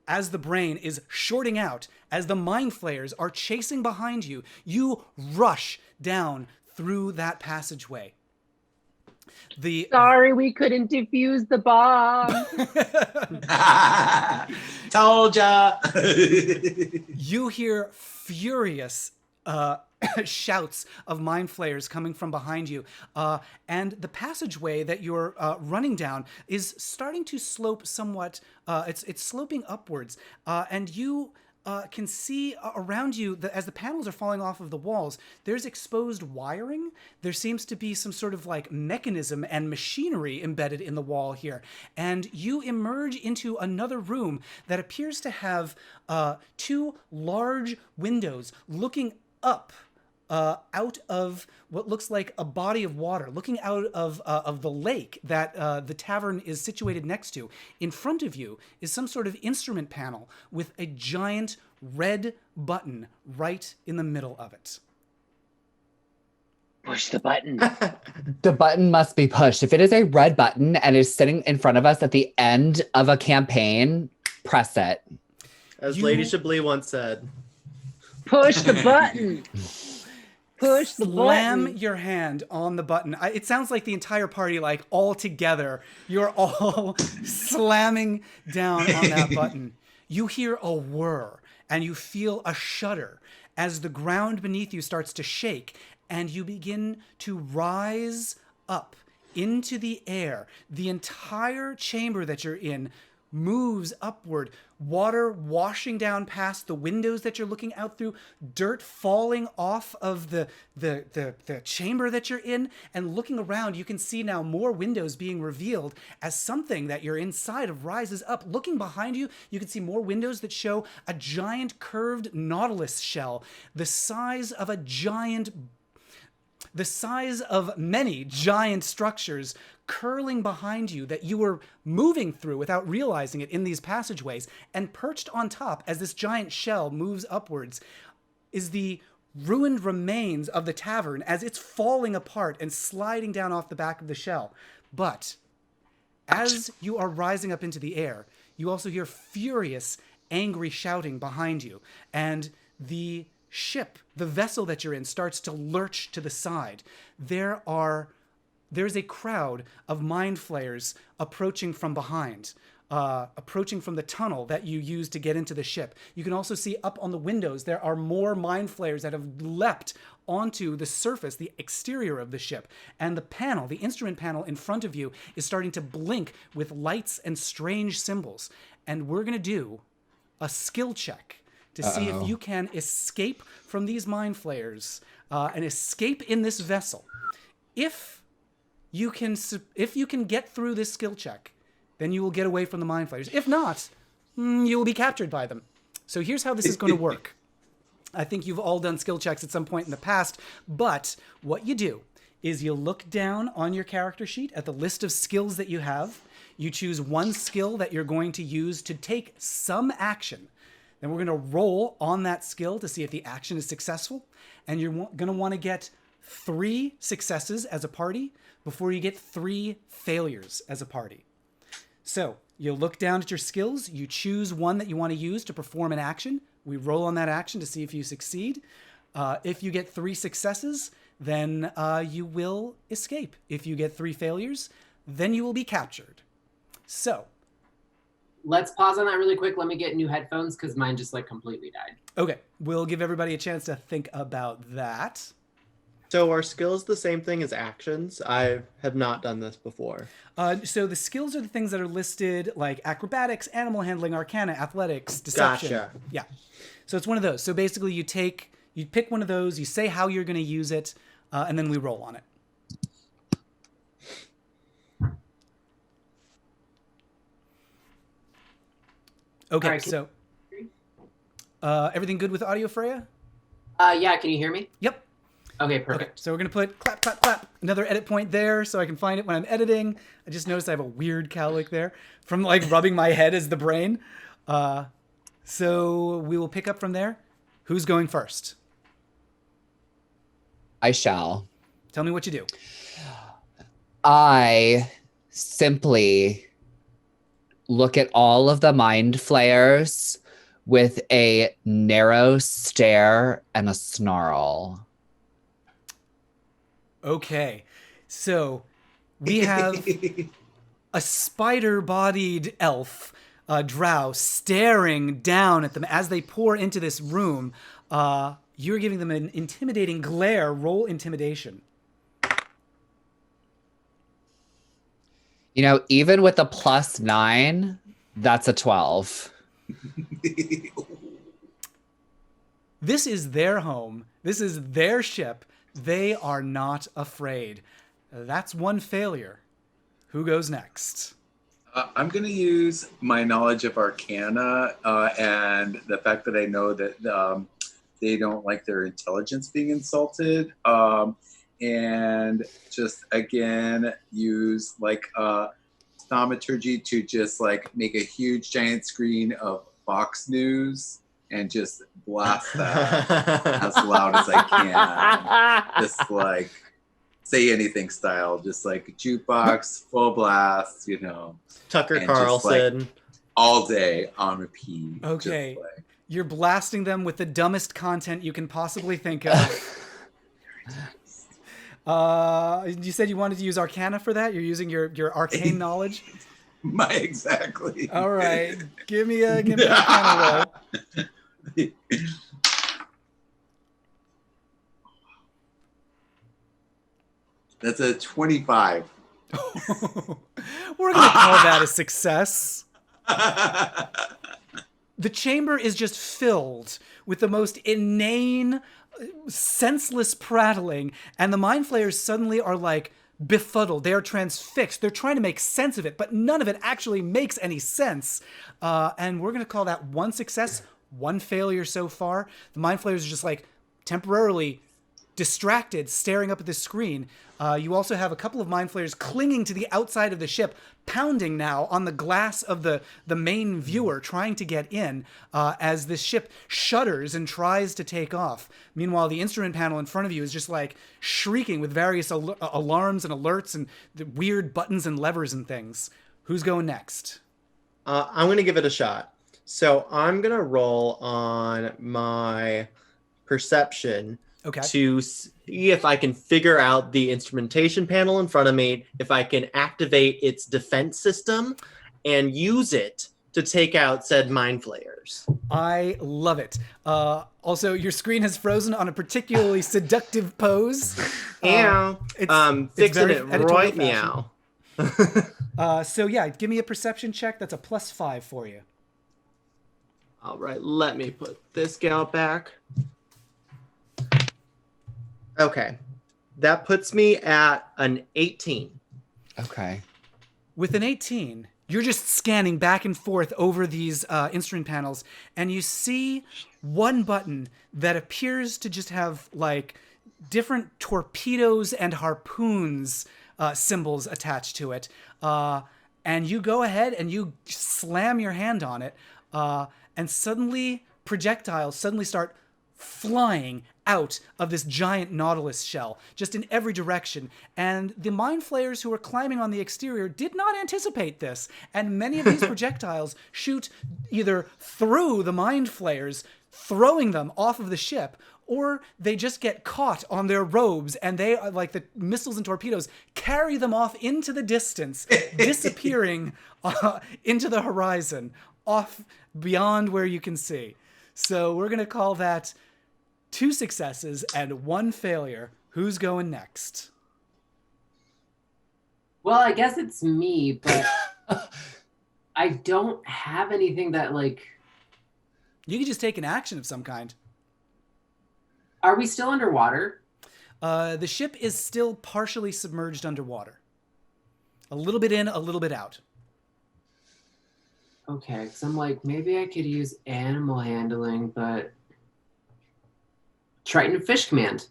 as the brain is shorting out, as the mind flayers are chasing behind you, you rush down through that passageway. Sorry, we couldn't defuse the bomb. Told ya. You hear furious shouts of mind flayers coming from behind you, and the passageway that you're running down is starting to slope somewhat. It's sloping upwards, and you can see around you that as the panels are falling off of the walls, there's exposed wiring. There seems to be some sort of like mechanism and machinery embedded in the wall here. And you emerge into another room that appears to have two large windows looking up out of what looks like a body of water, looking out of the lake that the tavern is situated next to. In front of you is some sort of instrument panel with a giant red button right in the middle of it. Push the button. The button must be pushed. If it is a red button and is sitting in front of us at the end of a campaign, press it. As Lady Chablis once said. Push the button. Push the Slam button. your hand on the button. It sounds like the entire party, like all together, you're all slamming down on that button. You hear a whir and you feel a shudder as the ground beneath you starts to shake and you begin to rise up into the air. The entire chamber that you're in moves upward, water washing down past the windows that you're looking out through, dirt falling off of the chamber that you're in, and looking around, you can see now more windows being revealed as something that you're inside of rises up. Looking behind you, you can see more windows that show a giant curved nautilus shell, the size of many giant structures curling behind you that you were moving through without realizing it in these passageways. And perched on top as this giant shell moves upwards is the ruined remains of the tavern as it's falling apart and sliding down off the back of the shell. But as you are rising up into the air, you also hear furious, angry shouting behind you. And the ship, the vessel that you're in, starts to lurch to the side. There's a crowd of mind flayers approaching from behind, approaching from the tunnel that you use to get into the ship. You can also see up on the windows, there are more mind flayers that have leapt onto the surface, the exterior of the ship. And the panel, the instrument panel in front of you is starting to blink with lights and strange symbols. And we're going to do a skill check to see if you can escape from these mind flayers and escape in this vessel. If you can get through this skill check, then you will get away from the mind flayers. If not, you will be captured by them. So here's how this is going to work. I think you've all done skill checks at some point in the past, but what you do is you look down on your character sheet at the list of skills that you have. You choose one skill that you're going to use to take some action. Then we're going to roll on that skill to see if the action is successful. And you're going to want to get 3 successes as a party before you get 3 failures as a party. So you'll look down at your skills. You choose one that you want to use to perform an action. We roll on that action to see if you succeed. If you get 3 successes, then you will escape. If you get 3 failures, then you will be captured. So let's pause on that really quick. Let me get new headphones because mine just like completely died. Okay, we'll give everybody a chance to think about that. So are skills the same thing as actions? I have not done this before. So the skills are the things that are listed, like acrobatics, animal handling, arcana, athletics, deception. Gotcha. Yeah. So it's one of those. So basically you pick one of those, you say how you're going to use it, and then we roll on it. Okay, All right, so everything good with audio, Fraya? Yeah, can you hear me? Yep. Okay, Okay, perfect. so we're going to put clap, clap, clap. Another edit point there so I can find it when I'm editing. I just noticed I have a weird cowlick there from like rubbing my head as the brain. So we will pick up from there. Who's going first? I shall. Tell me what you do. I simply look at all of the mind flayers with a narrow stare and a snarl. Okay, so we have a spider-bodied elf, drow, staring down at them as they pour into this room. You're giving them an intimidating glare. Roll intimidation. You know, even with a +9, that's a 12. This is their home. This is their ship. They are not afraid. That's one failure. Who goes next? I'm going to use my knowledge of Arcana and the fact that I know that they don't like their intelligence being insulted. And just, again, use like thaumaturgy to just like make a huge giant screen of Fox News and just blast that as loud as I can. Just like say anything style, just like jukebox, full blast, you know. Tucker and just, Carlson. like, all day on repeat. Okay. Just, like, You're blasting them with the dumbest content you can possibly think of. You said you wanted to use Arcana for that? You're using your arcane knowledge? exactly. All right. Give me an Arcana roll. That's a 25. We're going to call that a success. The chamber is just filled with the most inane, senseless prattling, and the mind flayers suddenly are like befuddled. They are transfixed. They're trying to make sense of it, but none of it actually makes any sense. And we're going to call that one success, one failure so far. The mind flayers are just like temporarily distracted, staring up at the screen. You also have a couple of mind flayers clinging to the outside of the ship, pounding now on the glass of the main viewer, trying to get in as this ship shudders and tries to take off. Meanwhile, the instrument panel in front of you is just like shrieking with various alarms and alerts and the weird buttons and levers and things. Who's going next? I'm going to give it a shot. So I'm going to roll on my perception to see if I can figure out the instrumentation panel in front of me, if I can activate its defense system and use it to take out said mind flayers. I love it. Also, your screen has frozen on a particularly seductive pose. Fixing it right meow. So yeah, give me a perception check. That's a +5 for you. All right, let me put this gal back. Okay, that puts me at an 18. Okay. With an 18, you're just scanning back and forth over these instrument panels, and you see one button that appears to just have like different torpedoes and harpoons symbols attached to it. And you go ahead and you slam your hand on it, and suddenly projectiles suddenly start flying out of this giant Nautilus shell, just in every direction. And the mind flayers who are climbing on the exterior did not anticipate this. And many of these projectiles shoot either through the mind flayers, throwing them off of the ship, or they just get caught on their robes and they, like the missiles and torpedoes, carry them off into the distance, disappearing into the horizon, off beyond where you can see. So we're going to call that 2 successes and 1 failure. Who's going next? Well, I guess it's me, but I don't have anything that, like... You can just take an action of some kind. Are we still underwater? The ship is still partially submerged underwater. A little bit in, a little bit out. Okay, because I'm like, maybe I could use animal handling, but... Trident of Fish Command.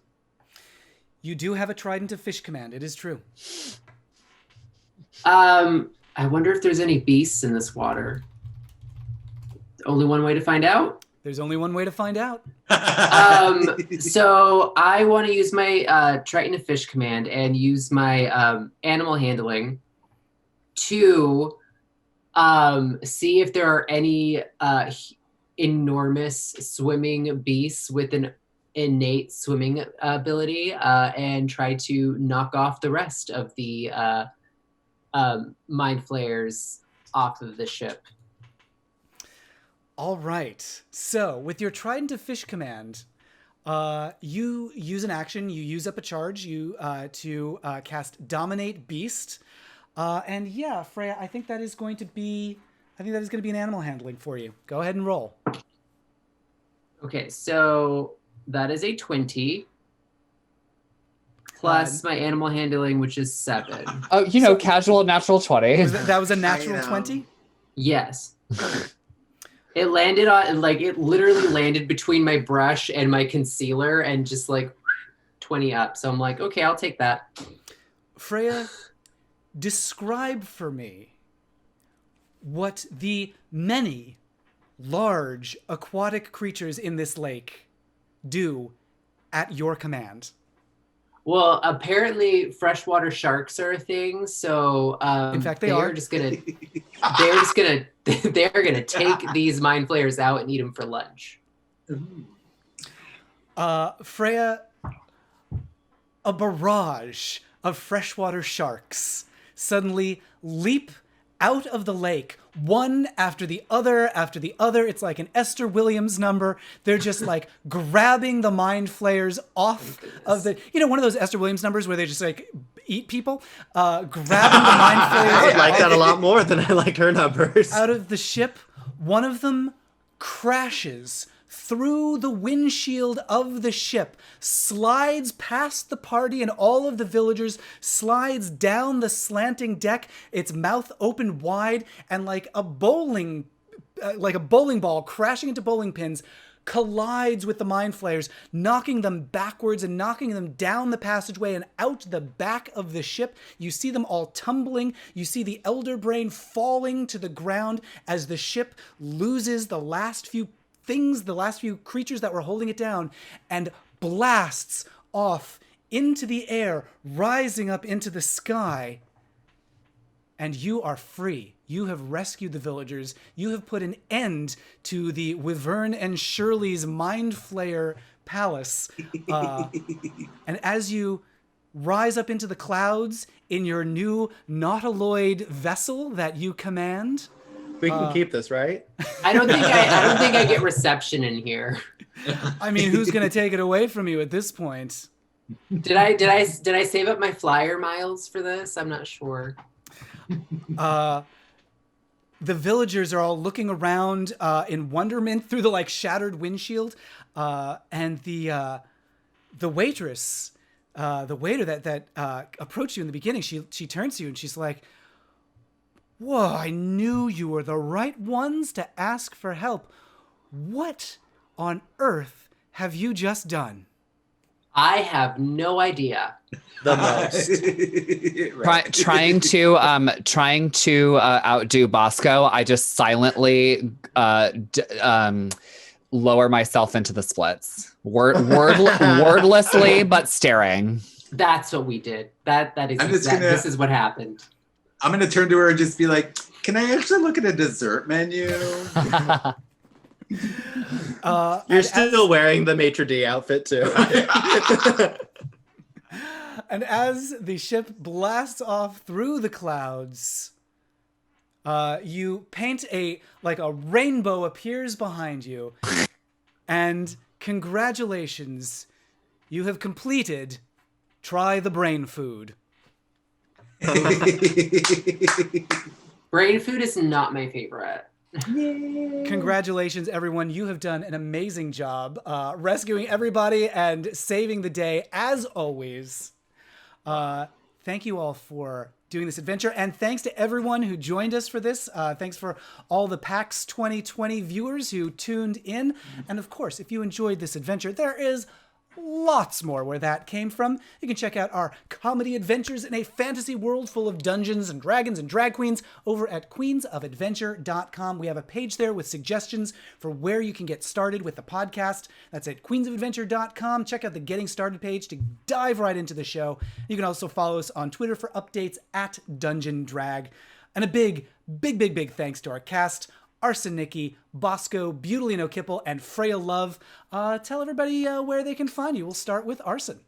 You do have a Trident of Fish Command, it is true. I wonder if there's any beasts in this water. Only one way to find out? There's only one way to find out. So I want to use my Triton of Fish Command and use my animal handling to see if there are any enormous swimming beasts with an innate swimming ability and try to knock off the rest of the mind flayers off of the ship. All right. So with your Trident of Fish Command, you use an action. You use up a charge. You to cast Dominate Beast, and yeah, Fraya, I think that is going to be an animal handling for you. Go ahead and roll. Okay, so that is a 20 plus my animal handling, which is 7. Oh, casual natural 20. That was a natural 20? Yes. It landed on, it literally landed between my brush and my concealer and just 20 up. So I'm like, okay, I'll take that. Fraya, describe for me what the many large aquatic creatures in this lake do at your command. Well, apparently freshwater sharks are a thing, so in fact they're gonna take these mind flayers out and eat them for lunch. Fraya, a barrage of freshwater sharks suddenly leap out of the lake, one after the other after the other. It's like an Esther Williams number. They're just grabbing the mind flayers off of the, one of those Esther Williams numbers where they just eat people, grabbing the mind flayers. I like that a lot more than I liked her numbers. Out of the ship. One of them crashes through the windshield of the ship, slides past the party and all of the villagers, slides down the slanting deck, its mouth open wide, and like a bowling ball crashing into bowling pins, collides with the mind flayers, knocking them backwards and knocking them down the passageway and out the back of the ship. You see them all tumbling. You see the elder brain falling to the ground as the ship loses the last few creatures that were holding it down, and blasts off into the air, rising up into the sky. And you are free. You have rescued the villagers. You have put an end to the Wyvern and Shirley's Mind Flayer Palace. And as you rise up into the clouds in your new nautiloid vessel that you command, we can keep this, right? I don't think I get reception in here. I mean, who's gonna take it away from you at this point? Did I save up my flyer miles for this? I'm not sure. The villagers are all looking around in wonderment through the shattered windshield, and the waitress, the waiter that approached you in the beginning, she turns to you and she's like, "Whoa, I knew you were the right ones to ask for help. What on earth have you just done?" I have no idea. The most. Right. Trying to outdo Bosco, I just silently lower myself into the splits, wordlessly but staring. That's what we did. This is what happened. I'm gonna turn to her and just be like, "Can I actually look at a dessert menu?" You're still wearing the maitre d' outfit too. And as the ship blasts off through the clouds, you paint a rainbow appears behind you. And congratulations, you have completed Try the Brain Food. Brain food is not my favorite. Yay. Congratulations, everyone. You have done an amazing job rescuing everybody and saving the day, as always. Thank you all for doing this adventure, and thanks to everyone who joined us for this. Thanks for all the PAX 2020 viewers who tuned in. And of course, if you enjoyed this adventure, there is lots more where that came from. You can check out our comedy adventures in a fantasy world full of dungeons and dragons and drag queens over at queensofadventure.com. We have a page there with suggestions for where you can get started with the podcast. That's at queensofadventure.com. Check out the Getting Started page to dive right into the show. You can also follow us on Twitter for updates at Dungeon Drag. And a big thanks to our cast: Arson, Nicki, Bosco, Butylene, Kipple, and Fraya Love. Tell everybody where they can find you. We'll start with Arson.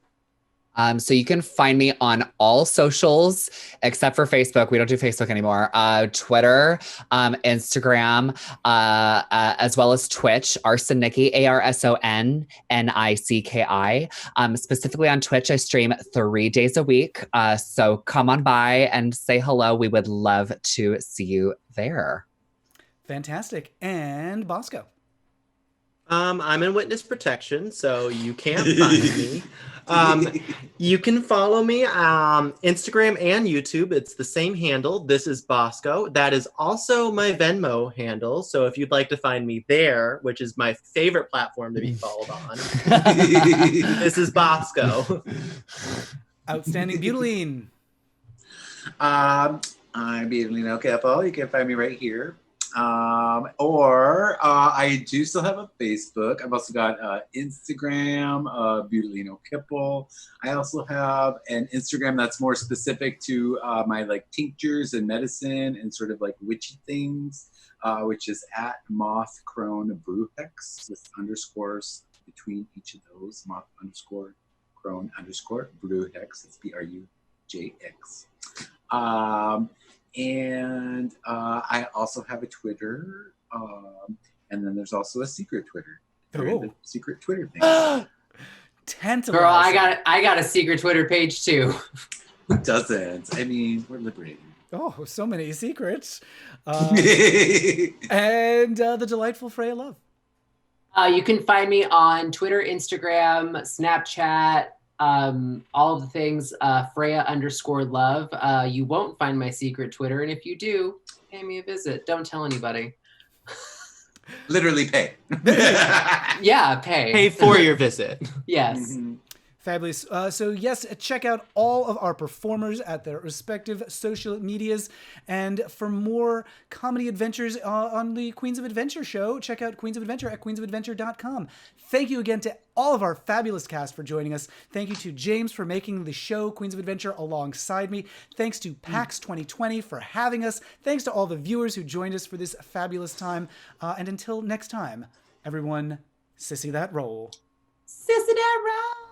So you can find me on all socials except for Facebook. We don't do Facebook anymore. Twitter, Instagram, as well as Twitch. Arson Nicki, ArsonNicki. Specifically on Twitch, I stream 3 days a week. So come on by and say hello. We would love to see you there. Fantastic. And Bosco. I'm in witness protection, so you can't find me. You can follow me on Instagram and YouTube. It's the same handle. This is Bosco. That is also my Venmo handle. So if you'd like to find me there, which is my favorite platform to be followed on, this is Bosco. Outstanding. Butylene. I'm Butylene Kipple. You can find me right here. I do still have a Facebook. I've also got Instagram, Butylene Kipple. I also have an Instagram that's more specific to my tinctures and medicine and sort of witchy things, which is at Moth Crone Brewhex with underscores between each of those. Moth _ Crone _ Brewhex. It's BRUJX. And I also have a Twitter, and then there's also a secret Twitter. Oh. Secret Twitter thing. Tantalizing. Girl, I got a secret Twitter page too. Who doesn't? I mean, we're liberated. Oh, so many secrets. And the delightful Fraya Love. You can find me on Twitter, Instagram, Snapchat, all of the things, Fraya _Love. You won't find my secret Twitter, and if you do, pay me a visit. Don't tell anybody. Literally pay. Yeah, pay. Pay for your visit. Yes. Mm-hmm. Fabulous. So yes, check out all of our performers at their respective social medias. And for more comedy adventures on the Queens of Adventure show, check out Queens of Adventure at queensofadventure.com. Thank you again to all of our fabulous cast for joining us. Thank you to James for making the show Queens of Adventure alongside me. Thanks to PAX 2020 for having us. Thanks to all the viewers who joined us for this fabulous time. And until next time, everyone, sissy that roll. Sissy that roll.